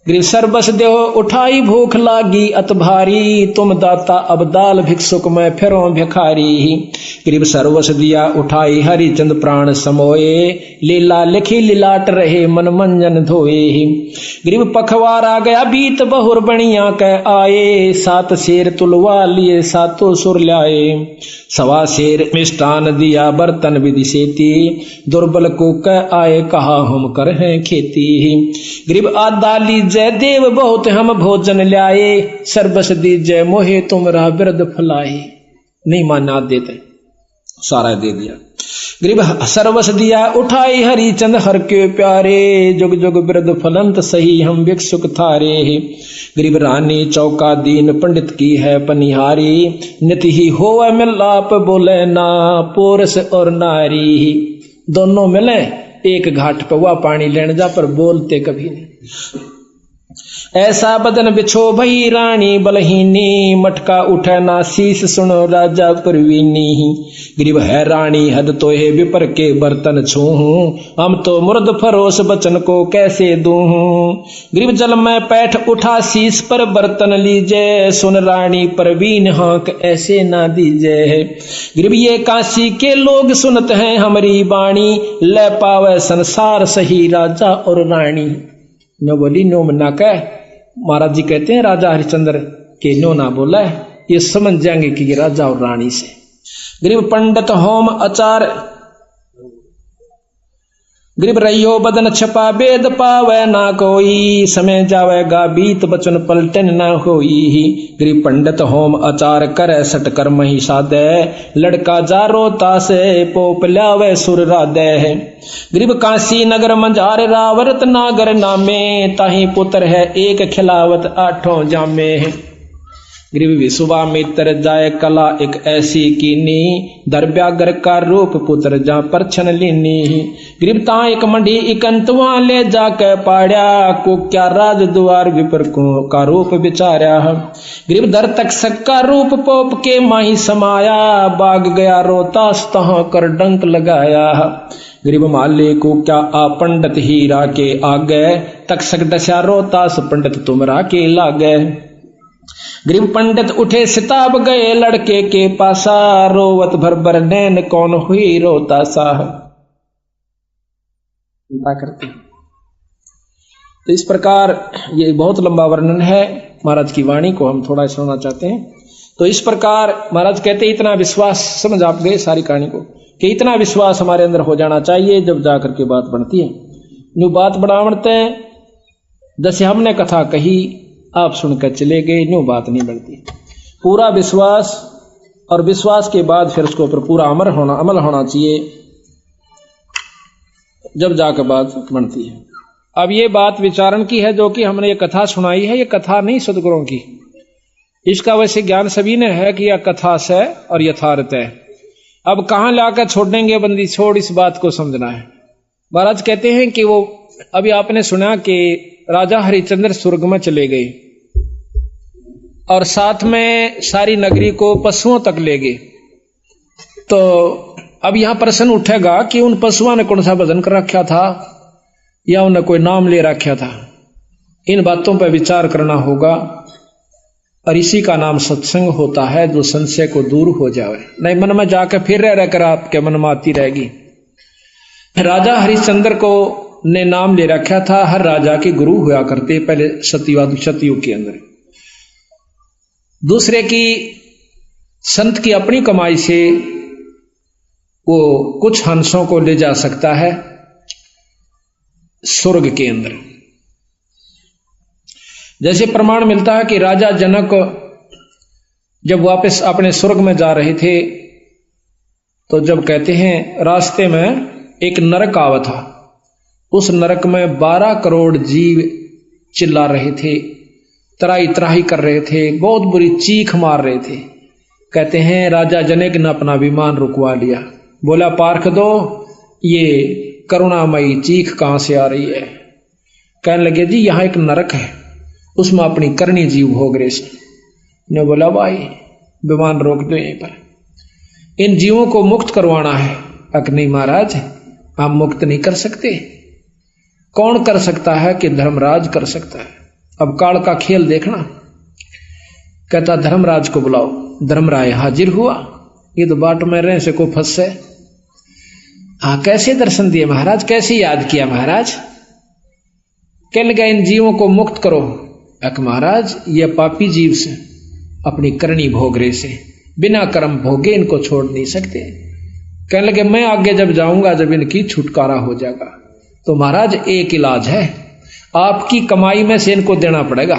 गरीब सर्वस देव उठाई भूख लागी अत भारी, तुम दाता अबदाल भिक्षुक मैं फिरो भिखारी। गरीब सर्वस दिया उठाई हरिचंद प्राण समोए, लीला लिखी लिलाट रहे मन मंजन धोए। गरीब पखवार आ गया बीत बहुर बणिया कह आए, 7 शेर तुलवा लिए सातों सुर लाए। 1.25 शेर मिष्टान दिया बर्तन विधि सेती, दुर्बल को कह आए कहा हम कर हैं खेती। गरीब आदा लीजय देव बहुत हम भोजन ल्याए, सर्वस दीजय मोहे तुमरा विरद फलाए। नहीं माना देते, सारा दे दिया। गरीब सर्वस दिया उठाई हरिचंद हर के प्यारे, जुग जुग विरद फलंत सही हम भिक्षुक थारे। गरीब रानी चौका दीन पंडित की है पनिहारी, नित ही होवे मिलाप बोले ना पोरस और नारी। दोनों मिले एक घाट पे हुआ पानी लेने जा, पर बोलते कभी नहीं। ऐसा बदन बिछो भई रानी बलहीनी, मटका उठे ना शीश सुनो राजा परवीनी। गरीब है रानी हद तो है विपर के बर्तन छूहूं, हम तो मुर्द फरोश बचन को कैसे दूहूं। गरीब जल में पैठ उठा शीश पर बर्तन लीजे, सुन रानी परवीन हाँक ऐसे ना दीजे। गरीब ये काशी के लोग सुनते हैं हमारी बाणी, ले पावे संसार सही राजा और रानी। नो बोली नो मना कह, महाराज जी कहते हैं राजा हरिश्चंद्र के नो ना बोला है, ये समझ जाएंगे कि ये राजा और रानी से। गरीब पंडित होम आचार, गरीब रहियो बदन छपा वेद पावे ना कोई, समय जावेगा बीत बचन पलटन ना होई। गरीब पंडित होम आचार करे सट कर मही सादे, लड़का जारो तासे पोप लावे सुर राधे। गरीब काशी नगर मंझार रावरत नागर नामे, ताही पुत्र है एक खिलावत आठों जामे। गरीब विश्वामित्र जाय कला एक ऐसी कीनी, दरब्यागर का रूप पुत्र जा परछन लीनी। गरीब ता एक मंडी इकंतवा ले जाके पाड़या, को क्या राज द्वार विपर को का रूप विचार्या। गरीब दर तक सक्का रूप पोप के माही समाया, बाग गया रोतास तहाँ कर डंक लगाया। गरीब माले को क्या आ पंडित हीरा के आगे, तक सक दशा रोतास पंडित तुमरा के लागे। गरीब पंडित उठे सिताब गए लड़के के पासा, रोवत भर भर नैन कौन हुई रोता सा। करते तो इस प्रकार ये बहुत लंबा वर्णन है, महाराज की वाणी को हम थोड़ा सुनना चाहते हैं। तो इस प्रकार महाराज कहते इतना विश्वास, समझ आप गए सारी कहानी को, कि इतना विश्वास हमारे अंदर हो जाना चाहिए जब जाकर के बात बनती है। जो बात बढ़ावते हैं, जैसे हमने कथा कही आप सुनकर चले गए, न्यू बात नहीं बनती। पूरा विश्वास, और विश्वास के बाद फिर उसके ऊपर पूरा अमल होना चाहिए, जब जाकर बात बनती है। अब ये बात विचारण की है, जो कि हमने ये कथा सुनाई है, ये कथा नहीं सदगुरुओं की। इसका वैसे ज्ञान सभी ने है कि यह कथा से और यथार्थ है। अब कहां लाकर छोड़ेंगे बंदी छोड़, इस बात को समझना है। महाराज कहते हैं कि वो अभी आपने सुना कि राजा हरिश्चंद्र स्वर्ग में चले गए और साथ में सारी नगरी को पशुओं तक ले गए। तो अब यहां प्रश्न उठेगा कि उन पशुओं ने कौन सा भजन कर रखा था या उन्हें कोई नाम ले रखा था। इन बातों पर विचार करना होगा, और इसी का नाम सत्संग होता है, जो संशय को दूर हो जाए। नहीं मन में जाकर फिर रहकर आपके मन में आती रहेगी। राजा हरिश्चंद्र को ने नाम ले रखा था, हर राजा के गुरु हुआ करते पहले सतयुग के अंदर। दूसरे की संत की अपनी कमाई से वो कुछ हंसों को ले जा सकता है स्वर्ग के अंदर। जैसे प्रमाण मिलता है कि राजा जनक जब वापस अपने स्वर्ग में जा रहे थे, तो जब कहते हैं रास्ते में एक नरक आवा था, उस नरक में 12 करोड़ जीव चिल्ला रहे थे, त्राही त्राही कर रहे थे, बहुत बुरी चीख मार रहे थे। कहते हैं राजा जनक ने अपना विमान रुकवा लिया, बोला पार्ख दो, ये करुणामयी चीख कहां से आ रही है। कहने लगे जी यहां एक नरक है, उसमें अपनी करनी जीव भोग रहे ने। बोला भाई विमान रोक दो यहीं पर, इन जीवों को मुक्त करवाना है। अक नहीं महाराज, हम मुक्त नहीं कर सकते। कौन कर सकता है कि धर्मराज कर सकता है। अब काल का खेल देखना। कहता धर्मराज को बुलाओ। धर्मराय हाजिर हुआ, ये तो बाट में रहे से को फंसे। हाँ कैसे दर्शन दिए महाराज, कैसे याद किया महाराज। कहने लगा इन जीवों को मुक्त करो। अक महाराज ये पापी जीव से अपनी करनी भोग रहे से, बिना कर्म भोगे इनको छोड़ नहीं सकते। कहने लगे मैं आगे जब जाऊंगा जब इनकी छुटकारा हो जाएगा। तो महाराज एक इलाज है, आपकी कमाई में से इनको देना पड़ेगा,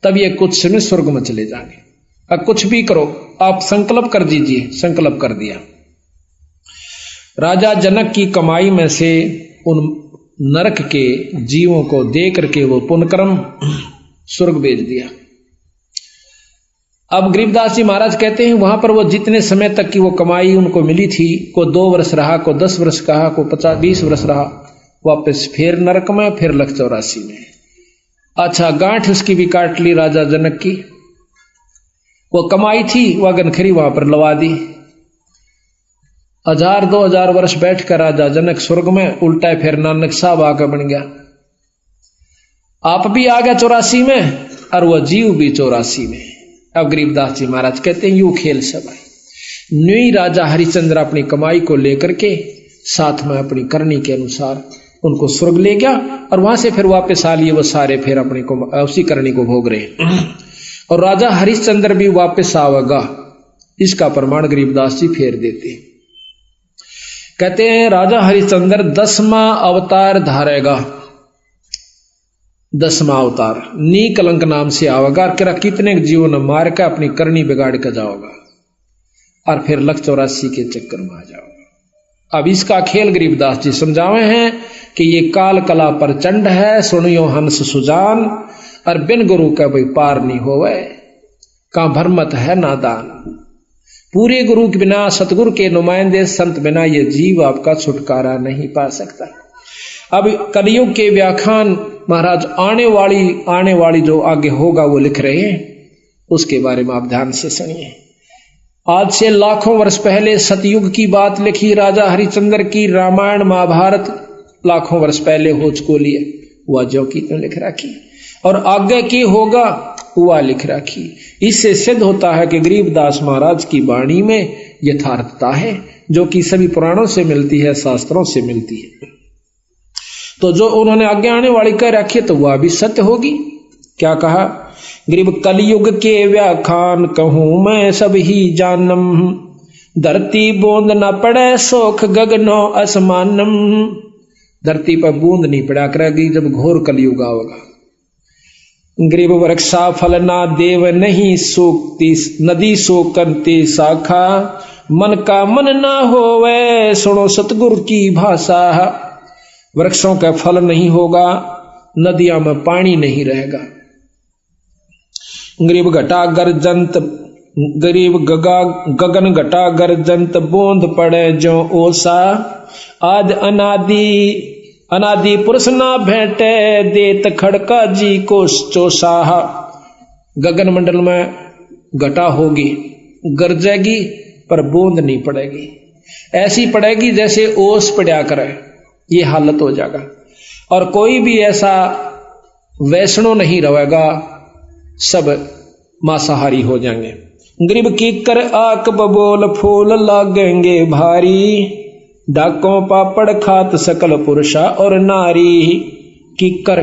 तब ये कुछ समय स्वर्ग में चले जाएंगे। अब कुछ भी करो, आप संकल्प कर दीजिए। संकल्प कर दिया। राजा जनक की कमाई में से उन नरक के जीवों को दे करके वो पुण्यकर्म स्वर्ग भेज दिया। अब गरीबदास जी महाराज कहते हैं वहां पर वो जितने समय तक की वो कमाई उनको मिली थी, को 2 वर्ष रहा, को 10 वर्ष कहा, को 50-20 वर्ष रहा। वापस फिर नरक में, फिर लख 84 में। अच्छा, गांठ उसकी भी काट ली राजा जनक की। वो कमाई थी वह गनखरी वहां पर लवा दी। 1000-2000 वर्ष बैठकर राजा जनक स्वर्ग में, उल्टा फिर नानक साहब आकर बन गया। आप भी आ गया 84 में और वह जीव भी 84 में। अब गरीबदास जी महाराज कहते हैं, यू खेल सब आई। न्यू राजा हरिश्चंद्र अपनी कमाई को लेकर के साथ में अपनी करनी के अनुसार उनको स्वर्ग ले गया और वहां से फिर वापस आ लिए वो सारे, फिर अपनी को उसी करनी को भोग रहे। और राजा हरिश्चंद्र भी वापस आवेगा, इसका प्रमाण गरीबदास जी फेर देते हैं। कहते हैं राजा हरिश्चंद्र 10वां अवतार धारेगा। 10वां अवतार नी कलंक नाम से आवेगा। कितने जीवों ने मार के अपनी करनी बिगाड़ के जाओगा और फिर लख 84 के चक्कर में आ जाओगा। अब इसका खेल गरीबदास जी समझावे हैं कि ये काल कला प्रचंड है, सुनियो हंस सुजान, और बिन गुरु का भाई पार नहीं होवे, का भरमत है नादान। पूरे गुरु के बिना, सतगुरु के नुमाइंदे संत बिना ये जीव आपका छुटकारा नहीं पा सकता। अब कलयुग के व्याख्यान महाराज आने वाली जो आगे होगा वो लिख रहे हैं, उसके बारे में आप ध्यान से सुनिए। आज से लाखों वर्ष पहले सतयुग की बात लिखी राजा हरिश्चंद्र की। रामायण महाभारत लाखों वर्ष पहले हो चुकी है, वह जो की तो लिख रखी, और आगे की होगा वह लिख रखी। इससे सिद्ध होता है कि गरीबदास महाराज की वाणी में यथार्थता है, जो कि सभी पुराणों से मिलती है, शास्त्रों से मिलती है। तो जो उन्होंने आगे आने वाली कह रखी तो वह भी सत्य होगी। क्या कहा? गरीब कलयुग के व्याख्यान कहूं मैं सब ही जानम, धरती बूंद न पड़े सोख गगनो असमानम। धरती पर बूंद नहीं पड़ा करेगी जब घोर कलयुग आवेगा। गरीब वृक्षा फल ना देव नहीं सूखती, नदी सोकंती शाखा, मन का मन ना होवे सुनो सतगुरु की भाषा। वृक्षों का फल नहीं होगा, नदियों में पानी नहीं रहेगा। गरीब घटा गर्जंत, गरीब गगन घटा गर्जंत, बूंद पड़े जो ओसा। आज अनादि पुरुष ना भेंटे, देत खड़का जी को चोसाह। गगन मंडल में घटा होगी, गरजेगी पर बूंद नहीं पड़ेगी, ऐसी पड़ेगी जैसे ओस पड़ा करे, ये हालत हो जाएगा। और कोई भी ऐसा वैष्णो नहीं रहेगा, सब मांसाहारी हो जाएंगे। गरीब कीकर आक बबोल फूल लागेंगे भारी, डाकों पापड़ खात सकल पुरुषा और नारी। कीकर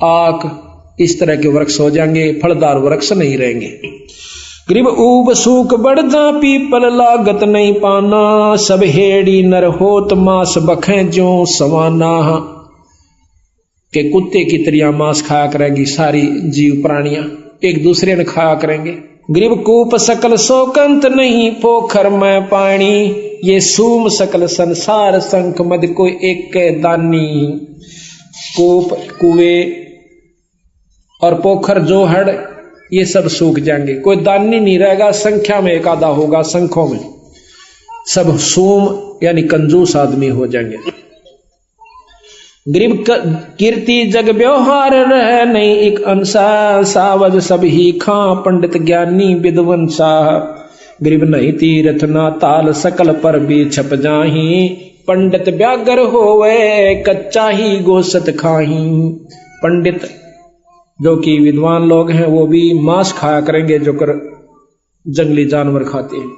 आक इस तरह के वृक्ष हो जाएंगे, फलदार वृक्ष नहीं रहेंगे। गरीब ऊब सूख बढ़दा पीपल लागत नहीं पाना, सब हेड़ी नर होत मांस बखें जो समाना। के कुत्ते की तरह मांस खाया करेंगी सारी जीव प्राणियां, एक दूसरे ने खाया करेंगे। गरीब कूप सकल शोकंत नहीं पोखर में पानी, ये सूम सकल संसार संख मद को एक दानी। कूप कुएं और पोखर जो हड़ ये सब सूख जाएंगे, कोई दानी नहीं रहेगा, संख्या में एक आधा होगा, संखों में सब सूम यानी कंजूस आदमी हो जाएंगे। गरीब कीर्ति जग व्यवहार रह नहीं एक अंसा, सावज सब ही खां पंडित ज्ञानी विद्वन साह। गरीब नहीं तीर्थ ना ताल सकल पर भी छप जाही, पंडित व्यागर होवे कच्चा ही गोसत खाही। पंडित जो कि विद्वान लोग हैं वो भी मांस खाया करेंगे जो कर जंगली जानवर खाते हैं।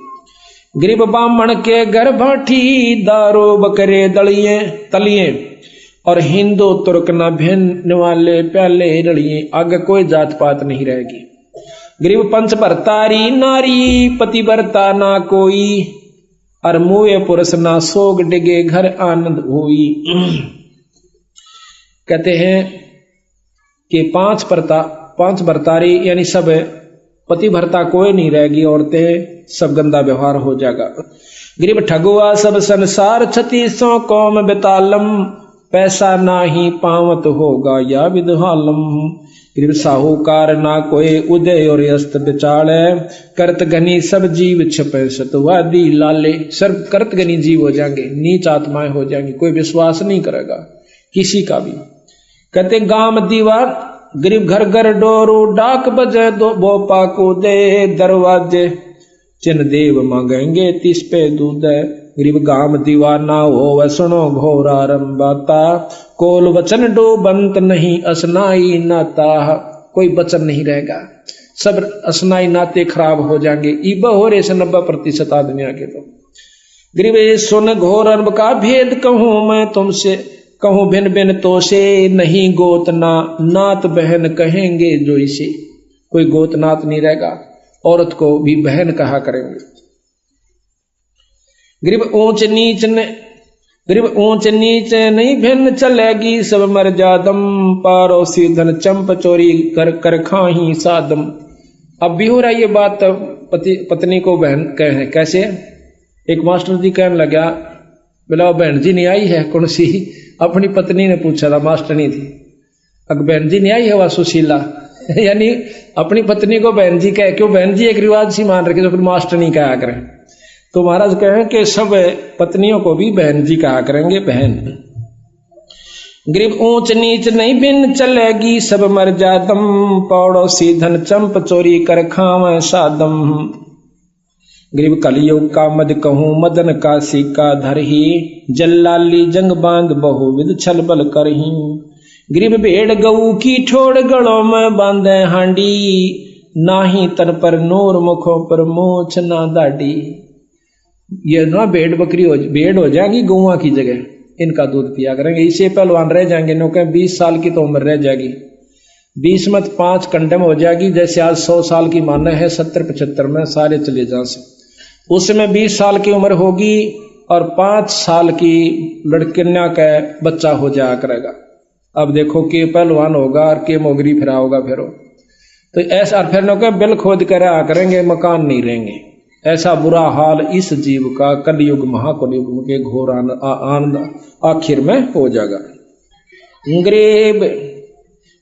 गरीब ब्राह्मण के घर भाठी, दारू बकरे दलिए तलिए, और हिंदू तुर्क न भिन्न वाले प्याले रड़िए। आगे कोई जात पात नहीं रहेगी। गरीब पंच भरतारी नारी, पति भरता ना कोई, और मुए पुरुष ना सोग डिगे घर आनंद हुई। कहते हैं कि पांच भरतारी यानी सब पति भरता कोई नहीं रहेगी, औरतें सब गंदा व्यवहार हो जाएगा। गरीब ठगुआ सब संसार, 36 कौम बेतालम, पैसा ना ही पावत होगा या विदहालम। गरीब साहूकार ना कोई उदय और अस्त बिचाले, करत घनी सब जीव छपे सतवादी लाले। सर्व करत घनी जीव हो जाएंगे, नीच आत्माएं हो जाएंगी, कोई विश्वास नहीं करेगा। किसी का भी। कहते गांव दीवार गरीब घर घर डोरू डाक बजे दो बोपा को दे दरवाजे चिन्ह देव मांगेंगे तिस पे दूध। गरीब गाम दीवाना हो सुनो घोर आरंबाता कोल वचन डूबंत नहीं असनाई नाता। कोई वचन नहीं रहेगा, सब असनाई नाते खराब हो जाएंगे। इब हो रहे से 90% आदमी आगे। तो गरीब सुन घोर अरब का भेद कहूं मैं तुमसे कहूं भिन भिन तो से नहीं गोतना नात बहन कहेंगे जो इसे। कोई गोतनात नहीं रहेगा, औरत को भी बहन कहा करेंगे। गरीब ऊंच नीच नहीं भिन्न चलेगी सब मर्यादम पारोसी धन चंप चोरी कर कर खाही सादम। अब भी हो रहा है ये बात पत्नी को बहन कहे कैसे। एक मास्टर जी कहने लगा बोला बहन जी नहीं आई है कौन सी। अपनी पत्नी ने पूछा था, मास्टर नहीं थी। अगर बहन जी नहीं आई है वह सुशीला यानी अपनी पत्नी को बहन जी कहे। क्यों बहन जी एक रिवाज सी मान रखे तो फिर मास्टर नहीं कहा करें। तो महाराज कहें कि सब पत्नियों को भी बहन जी कहा करेंगे बहन। गरीब ऊंच नीच नहीं भिन्न चलेगी सब मर्यादम पड़ोसी धन चंप चोरी कर खावे सादम। गरीब कलयुग का मद कहूं मदन का सिक्का धरही जल्लाली जंग बांध बहुविध छल बल करही। गरीब भेड़ गऊ की ठोड़ गलों में बांधे हांडी नाही तन पर नूर मुखों पर मूछ ना दाढ़ी। ये ना भेड़ हो जाएगी गौवा की जगह, इनका दूध पिया करेंगे। इसे पहलवान रह जाएंगे नो कहें 20 साल की तो उम्र रह जाएगी, 20 मत 5 कंडम हो जाएगी। जैसे आज 100 साल की माना है 70-75 में सारे चले जा से। उसमें 20 साल की उम्र होगी और 5 साल की लड़कियां का बच्चा हो जाया करेगा। अब देखो के पहलवान होगा और के मोगरी फिरा होगा फिर। तो ऐसा फिर नो कहें बिल खोद कर आ करेंगे, मकान नहीं रहेंगे। ऐसा बुरा हाल इस जीव का कलयुग महाकलयुग के घोर आनंद आखिर में हो जाएगा। गरीब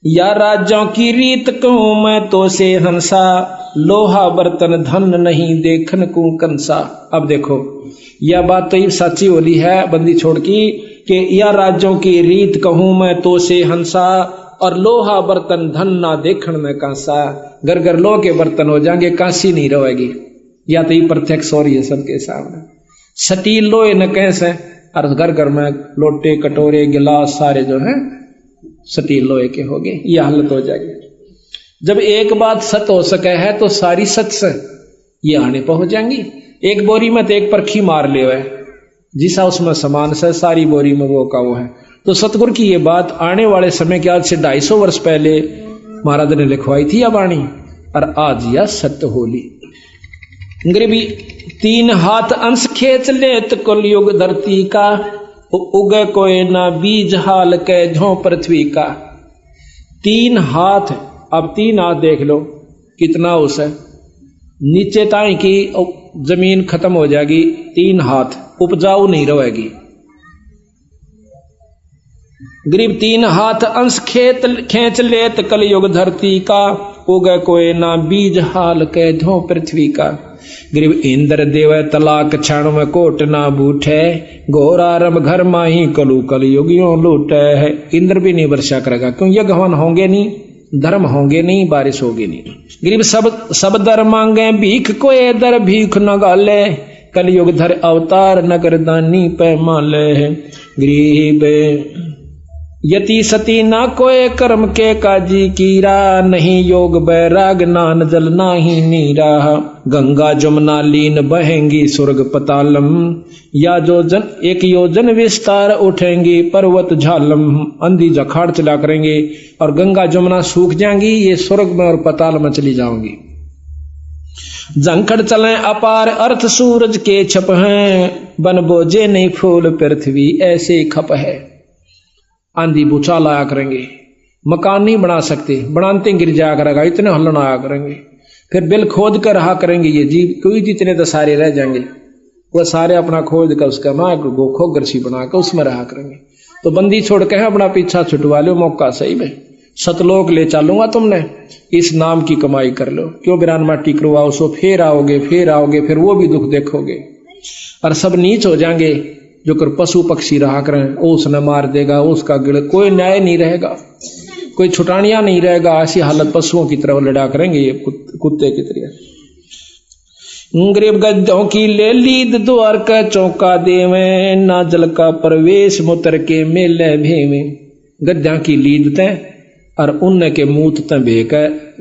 या राज्यों की रीत कहूं मैं तो से हंसा लोहा बर्तन धन नहीं देखन को कंसा। अब देखो यह बात तो ये सच्ची होली है बंदी छोड़ की कि या राज्यों की रीत कहूं मैं तो से हंसा और लोहा बर्तन धन ना देखन में कांसा। घर घर लोह के बर्तन हो जाएंगे, कांसी नहीं रहेगी। या तो ये प्रत्यक्ष हो रही है सबके सामने। स्टील लोहे न कैसे और घर घर में लोटे कटोरे गिलास सारे जो है स्टील लोहे के हो गए। यह हालत हो जाएगी। जब एक बात सत हो सके है तो सारी सच से ये आने पर हो जाएंगी। एक बोरी में तो एक परखी मार ले है जिसा उसमें समान से सारी बोरी में वो का वो है। तो सतगुरु की ये बात आने वाले समय के आज से 250 वर्ष पहले महाराज ने लिखवाई थी अब आनी और आज यह सत्य होली। गरीबी 3 हाथ अंश खेच लेत कलयुग धरती का उगे कोई ना बीज हाल के झों पृथ्वी का। 3 हाथ, अब 3 हाथ देख लो कितना उस है नीचे ताई की जमीन खत्म हो जाएगी। 3 हाथ उपजाऊ नहीं रहेगी। गरीब 3 हाथ अंश खेच लेत कलयुग धरती का उगे कोई ना बीज हाल के धो पृथ्वी का। गरीब इंद्र देव तलाक क्षण में कोट ना बूठे घोर आरंभ घर माही कलु कलयुगियों लूटे है। इंद्र भी नहीं वर्षा करेगा क्यों यज्ञ हवन होंगे नहीं, धर्म होंगे नहीं, बारिश होगी नहीं। गरीब सब दर मांगे भीख कोई दर भीख न गाले कलयुग धर अवतार नगर दानी पैमाले है। गरीब यति सती ना कोय कर्म के काजी कीरा नहीं योग बैराग नान जल नाही नीरा। गंगा जमुना लीन बहेंगी स्वर्ग पतालम या जोजन 1 योजन विस्तार उठेंगी पर्वत झालम। अंधी जखाड़ चला करेंगे और गंगा जमुना सूख जाएंगी, ये स्वर्ग में और पताल में चली जाऊंगी। जंखड़ चले अपार अर्थ सूरज के छप हैं बन बोझे नहीं फूल पृथ्वी ऐसे खप है। आंधी भूचाल आया करेंगे, मकान नहीं बना सकते, बनाते गिर जाया करेगा, इतने हलन आया करेंगे। फिर बिल खोद कर रहा करेंगे ये जीव, कोई जितने तो सारे रह जाएंगे वह सारे अपना खोद कर उसका ना खोगर सी बना कर उसमें रहा करेंगे। तो बंदी छोड़ के अपना पीछा छुटवा लो, मौका सही में सतलोक ले चलूंगा तुमने, इस नाम की कमाई कर लो। क्यों बिरान माटी करवाओ सो फिर आओगे फिर वो भी दुख देखोगे और सब नीच हो जाएंगे जो कर पशु पक्षी रहा करें, ओस न मार देगा, उसका गिड़, कोई न्याय नहीं रहेगा, कोई छुटानिया नहीं रहेगा। ऐसी हालत पशुओं की तरह लड़ा करेंगे ये कुत्ते की तरह। गरीब गद्दों की ले लीद द्वार का चौका देवे, ना जल का प्रवेश मुतर के मेले भेवे। गद्दा की लीद तय और उन के मूत तय भेक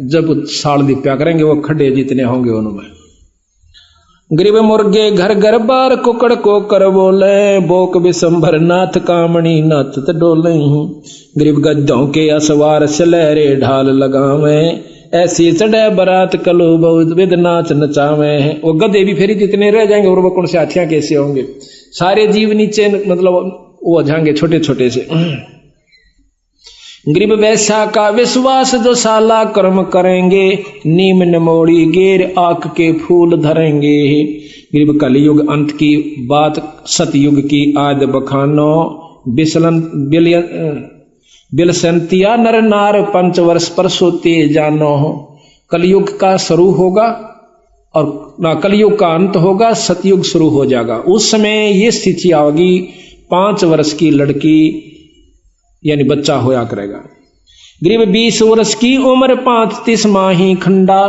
जब साल दिप्या करेंगे वो खड्डे जितने होंगे उनमें। गरीब मुर्गे घर घर बार कुकड़ को कर बोले, बोक विशंभर नाथ कामणी नाथ डोले। गरीब गद्दों के असवार सलहरे ढाल लगावे, ऐसी चढ़े बरात कलो बहुत विद नाच नचावे। वो गधे भी फिर जितने रह जाएंगे और वो कौन से हाथियां कैसे होंगे, सारे जीव नीचे मतलब वो जाएंगे छोटे छोटे से। गरीब वैसा का विश्वास जो साला कर्म करेंगे, नीम नमोड़ी गेर आक के फूल धरेंगे। गरीब कलयुग अंत की बात सतयुग की आद बखानो, बिलसंतिया नर नार 5 वर्ष पर सोते जानो। कलयुग का शुरू होगा और ना कलयुग का अंत होगा, सतयुग शुरू हो जाएगा। उस समय ये स्थिति आएगी 5 वर्ष की लड़की यानी बच्चा होया करेगा। गरीब 20 वर्ष की उम्र 35 माही खंडा,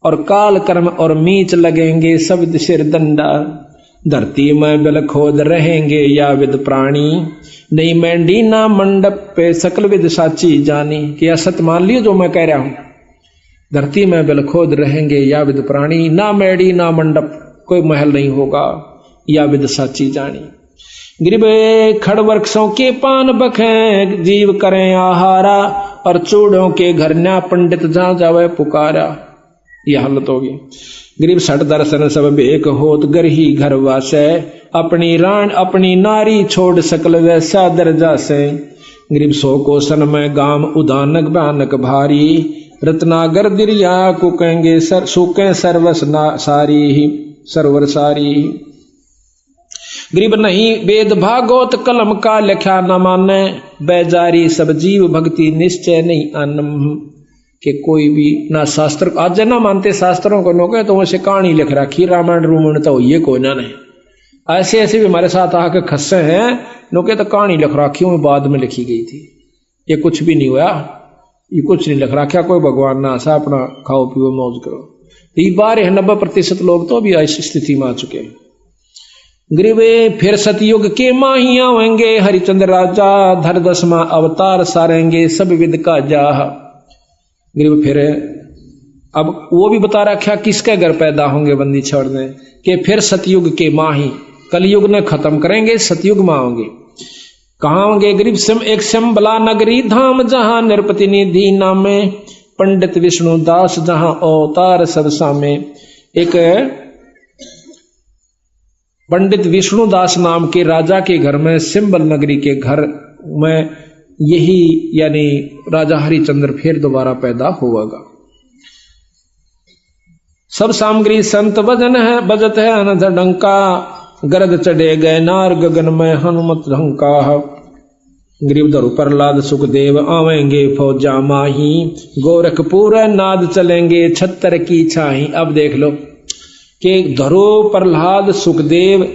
और काल कर्म और मीच लगेंगे सब सिर दंडा। धरती में बिल खोद रहेंगे या विद प्राणी, नहीं मैंडी ना मंडप पे सकल विद साची जानी। क्या सत मान लियो जो मैं कह रहा हूं, धरती में बिल खोद रहेंगे या विद प्राणी, ना मैडी ना मंडप, कोई महल नहीं होगा, या विद साची जानी। गरीब खड़ वृक्षों के पान बखें, जीव करें आहारा, और चूड़ों के घर न्या पंडित जहां जावे पुकारा। यह हालत होगी। गरीब सठ दर्शन सब बेक होत गरही घर वासे, अपनी रान अपनी नारी छोड़ सकल वैसा दर्जा से। गरीब 100 कोसन में गाम उदानक भयानक भारी, रत्नागर दिरिया कुकेंगे सूके सर्वस सारी सरवर सारी। गरीब नहीं वेद भागवत कलम का लिखा न माने, बैजारी सब जीव भक्ति निश्चय नहीं अनम। कि कोई भी ना शास्त्र आज ना मानते शास्त्रों को नोके तो वैसे कहानी लिख रखी रामायण रूमायण तो ये कोई ना नहीं। ऐसे ऐसे भी हमारे साथ आके खस्से हैं नोके तो कहानी लिख रखी हूं बाद में लिखी गई थी, ये कुछ भी नहीं हुआ, ये कुछ नहीं लिख रखा, कोई भगवान ना आशा, अपना खाओ पियो मौज करो। 90% लोग तो अभी ऐसी स्थिति में आ चुके हैं। गरीबे फिर सतयुग के माही आवेंगे, हरिचंद्र राजा धर 10वां अवतार सारेंगे सब विद का जाह। गरीब फिर अब वो भी बता रखा किसके घर पैदा होंगे बंदी छोड़ दें कि फिर सतयुग के माही, कलयुग ने खत्म करेंगे, सतयुग में आओगे। कहाँ होंगे गरीब एक शंबला नगरी धाम, जहां नृपति निधि नामे, पंडित विष्णु दास जहां अवतार सब सामे। एक पंडित विष्णुदास नाम के राजा के घर में सिंबल नगरी के घर में यही यानी राजा हरिचंद्र फिर दोबारा पैदा होगा। सब सामग्री संत वजन है बजत है अनध डंका, गरद चढ़े गए नार गगन में हनुमत ढंका। गरीब धरु प्रहलाद सुखदेव आवेंगे फौजा माही, गोरखपुर नाद चलेंगे 76 की छाही। अब देख लो कि धरो प्रहलाद सुखदेव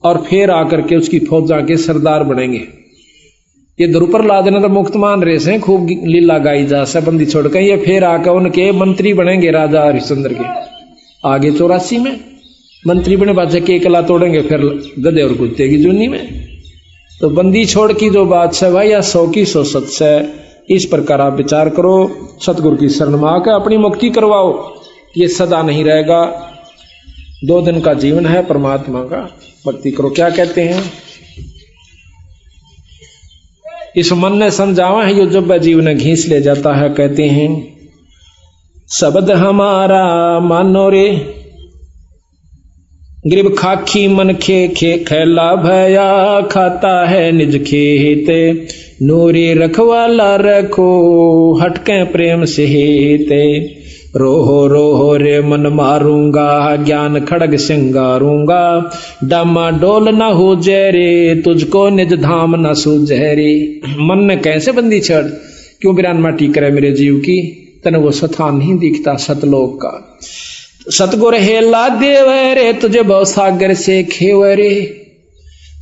और फिर आकर के उसकी फौजा के सरदार बनेंगे। ये धरो प्रहलाद ने तो मुक्त मान रहे से खूब लीला गाई जा सबंदी छोड़ के, ये फिर आकर उनके मंत्री बनेंगे राजा हरिश्चंद्र के। आगे 84 में मंत्री बने बादशाह के कला तोड़ेंगे फिर गधे और कुत्ते की जूनी में। तो बंदी छोड़ की जो बात है भाई या 100 की 100 सच है। इस प्रकार आप विचार करो, सतगुरु की शरण में आकर अपनी मुक्ति करवाओ। ये सदा नहीं रहेगा, 2 दिन का जीवन है, परमात्मा का भक्ति करो। क्या कहते हैं, इस मन ने समझावा है यो जब जीवन घींच ले जाता है। कहते हैं शब्द हमारा मानो रे, गरीब खाखी मन खे खे खैला भया, खाता है निज खेते, नूरी रखवाला रखो हटके प्रेम से हेते। रोहो रोहो रे मन मारूंगा, ज्ञान खड़ग सिंगारूंगा, डामा डोल न हो जहरे, तुझको निज धाम न सुजहरे। मन ने कैसे बंदी छड़, क्यों बिरान माटी करे मेरे जीव की, तने वो स्थान नहीं दिखता सतलोक का। सतगुर हेला देव रे, तुझे बहु सागर से खेव रे,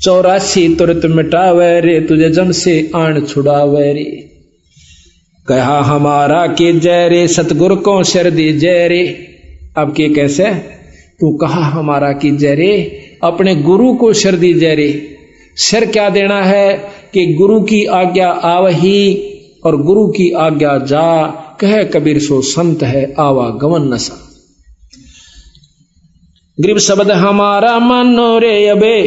84 तुरत मिटावे रे, तुझे जम से आन छुड़ावे रे। कहा हमारा के जय रे, सतगुरु को शर दी जय रे। अब के कैसे? तू कहा हमारा की जय रे, अपने गुरु को शर दी जय रे। शर क्या देना है कि गुरु की आज्ञा आवही और गुरु की आज्ञा जा, कहे कबीर सो संत है आवागमन नशा। गरीब शब्द हमारा मानो रे अबे,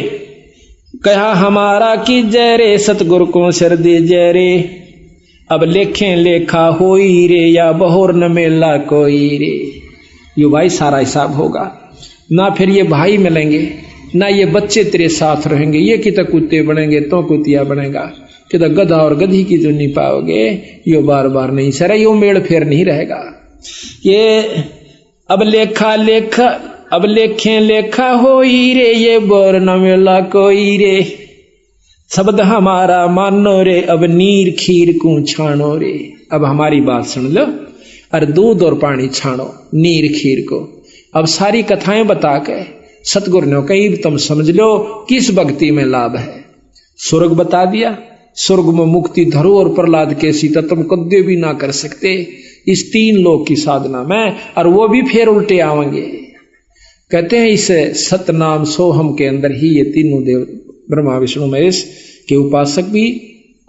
कहा हमारा की जय रे, सतगुरु को शर दी जय रे। अब लेखें लेखा होई रे, या बहोर न मेला कोई रे। यो भाई सारा हिसाब होगा ना, फिर ये भाई मिलेंगे ना, ये बच्चे तेरे साथ रहेंगे। ये कितना कुत्ते बनेंगे तो कुतिया बनेगा, कितना गधा और गधी की जो नहीं पाओगे, यो बार बार नहीं सर, यो मेड़ फेर नहीं रहेगा। ये अब लेखा लेखा, अब लेखें लेखा होई रे, ये बोर न मिला कोई रे। शब्द हमारा मानो रे, अब नीर खीर को छानो रे। अब हमारी बात सुन लो, और दूध और पानी छानो नीर खीर को। अब सारी कथाएं बता के सतगुरु ने कही तुम समझ लो किस भक्ति में लाभ है। स्वर्ग बता दिया, स्वर्ग में मुक्ति धरो और प्रहलाद के सीता तुम कद्य भी ना कर सकते इस 3 लोक की साधना में, और वो भी फिर उल्टे आवेंगे। कहते हैं इस सतनाम सोहम के अंदर ही ये तीनों देव ब्रह्मा विष्णु महेश के उपासक भी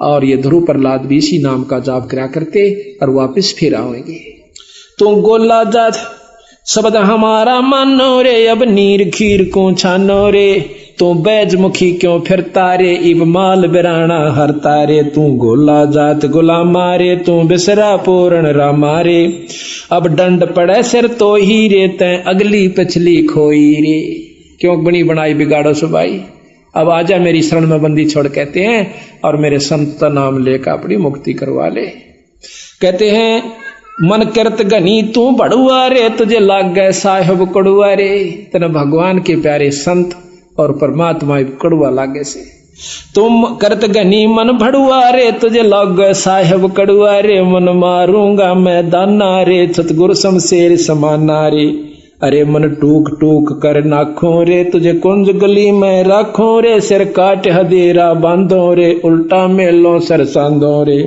और ये ध्रुव प्रहलाद भी इसी नाम का जाप करा करते और वापस फिर आएंगे। तो गोला जात शब्द हमारा मानो रे, अब नीर खीर को छानो रे। तू बैजमुखी क्यों फिरता रे, इब माल बिराना हरता रे। तू गोला जात गुलामा रे, तू बिसरा पूर्ण रामा रे। अब डंड पड़े सिर तो ही रे, तै अगली पिछली खोई रे। क्यों बनी बनाई बिगाड़ो सुबाई, अब आजा मेरी शरण में बंदी छोड़, कहते हैं, और मेरे संत नाम लेकर अपनी मुक्ति करवा ले। कहते हैं मन करत घनी तू बड़ुआ रे, तुझे लाग गए साहेब कड़ुआ रे। तेना भगवान के प्यारे संत और परमात्मा कड़ुआ लागे से। तुम करत घनी मन भड़ुआ रे, तुझे लाग गए साहेब कड़ुआ रे। मन मारूंगा मैं दाना रे, सतगुरु शमशेर समाना रे। अरे मन टूक टूक कर नाखों रे, तुझे कुंज गली में राखों रे। सिर काट हदेरा बांधो रे, उल्टा मेलो सर सांधो रे।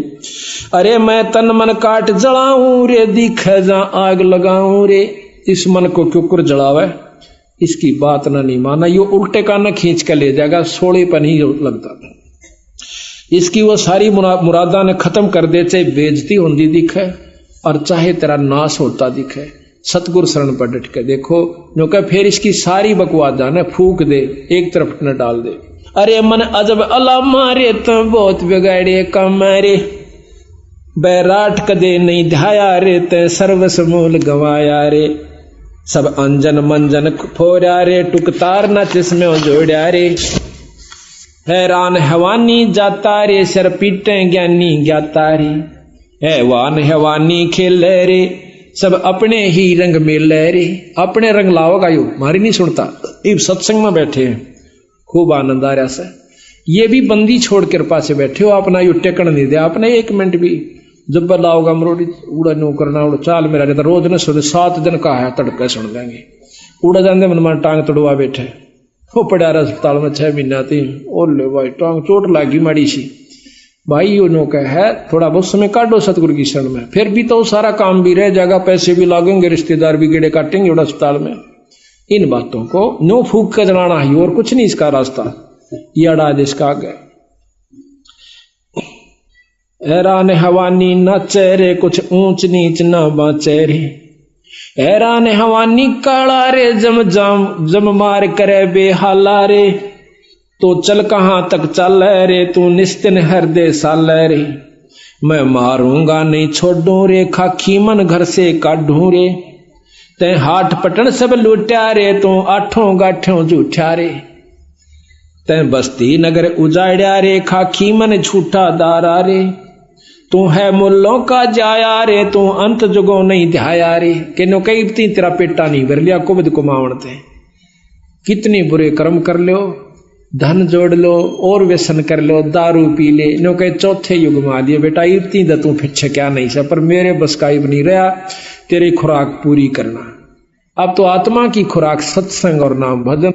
अरे मैं तन मन काट जलाऊं रे, दिखे जा आग लगाऊं रे। इस मन को क्यों कर जलावे, इसकी बात ना नहीं माना, यो उल्टे का न खींच कर ले जाएगा, सोड़े पर नहीं लगता। इसकी वो सारी मुरादा ने खत्म कर दे, चाहे बेइज्जती होती दिखे और चाहे तेरा नाश होता दिखे। सतगुरु शरण पर डट के देखो, जो कह फिर इसकी सारी बकवास जाने फूक दे, एक तरफ न डाल दे। अरे मन अजब अला मारे, तो बहुत बिगाड़े कम रे। बैराट कदे नहीं ध्याया रे, ते सर्वस मूल गवाया रे। सब अंजन मंजन फोड़ा रे, टुकतार न जिसमें जोड़ा रे। हैरान हैवानी जाता रे, सर पीटे ज्ञानी ज्ञाता रे। हैवान हैवानी खेले रे, सब अपने ही रंग में ले रे। अपने रंग लाओगा यू, मारी नहीं सुनता। इब सत्संग में बैठे हैं, खूब आनंद आ रहा से। ये भी बंदी छोड़ कृपा से बैठे हो, अपना यू टेकन नहीं दिया आपने 1 मिनट भी। जब लाओगा मरोड़ी उड़ा नो करना, उड़ा चाल मेरा रहता रोज न सुन 7 दिन का है तड़के सुन लेंगे। उड़ा जाते मन मन टांग तड़वा बैठे, वो पड़ा रहा अस्पताल में 6 महीना थी। ओले भाई टांग चोट लागी माड़ी सी भाई, यो नो कह है थोड़ा बहुत समय काटो सतगुरु की शरण में, फिर भी तो सारा काम भी रह जाएगा, पैसे भी लागेंगे, रिश्तेदार भी गेड़े काटेंगे उड़ा अस्पताल में। इन बातों को नो फूक कर जलाना ही, और कुछ नहीं इसका रास्ता। ये अड़ा जिसका आगे हैरान हवानी न चेहरे, कुछ ऊंच नीच न बाचे रे। हैरान हवानी काला रे, जम जाम जम मार करे बेहाला रे। तो चल कहां तक चल रे, तू निस्तिन हृदय साल रे। मैं मारूंगा नहीं छोड़ू रे, खाखी मन घर से काढू रे। ते हाट पटन सब लूटा रे, तू 8 गाठों झूठा रे। ते बस्ती नगर उजाड़ा रे, खाखी मन झूठा दारा रे। तू है मुल्लों का जाया रे, तू अंत जुगो नहीं ध्याया रे। कि नो कई तेरा पेटा नहीं भर लिया, कुबद कुमावणते। कितने बुरे कर्म कर लो, धन जोड़ लो और व्यसन कर लो, दारू पी ले, नो कहे चौथे युग में आ दिए बेटा। इतनी द तू फिर क्या नहीं सा, पर मेरे बस का इब नहीं रहा तेरी खुराक पूरी करना। अब तो आत्मा की खुराक सत्संग और नाम भजन।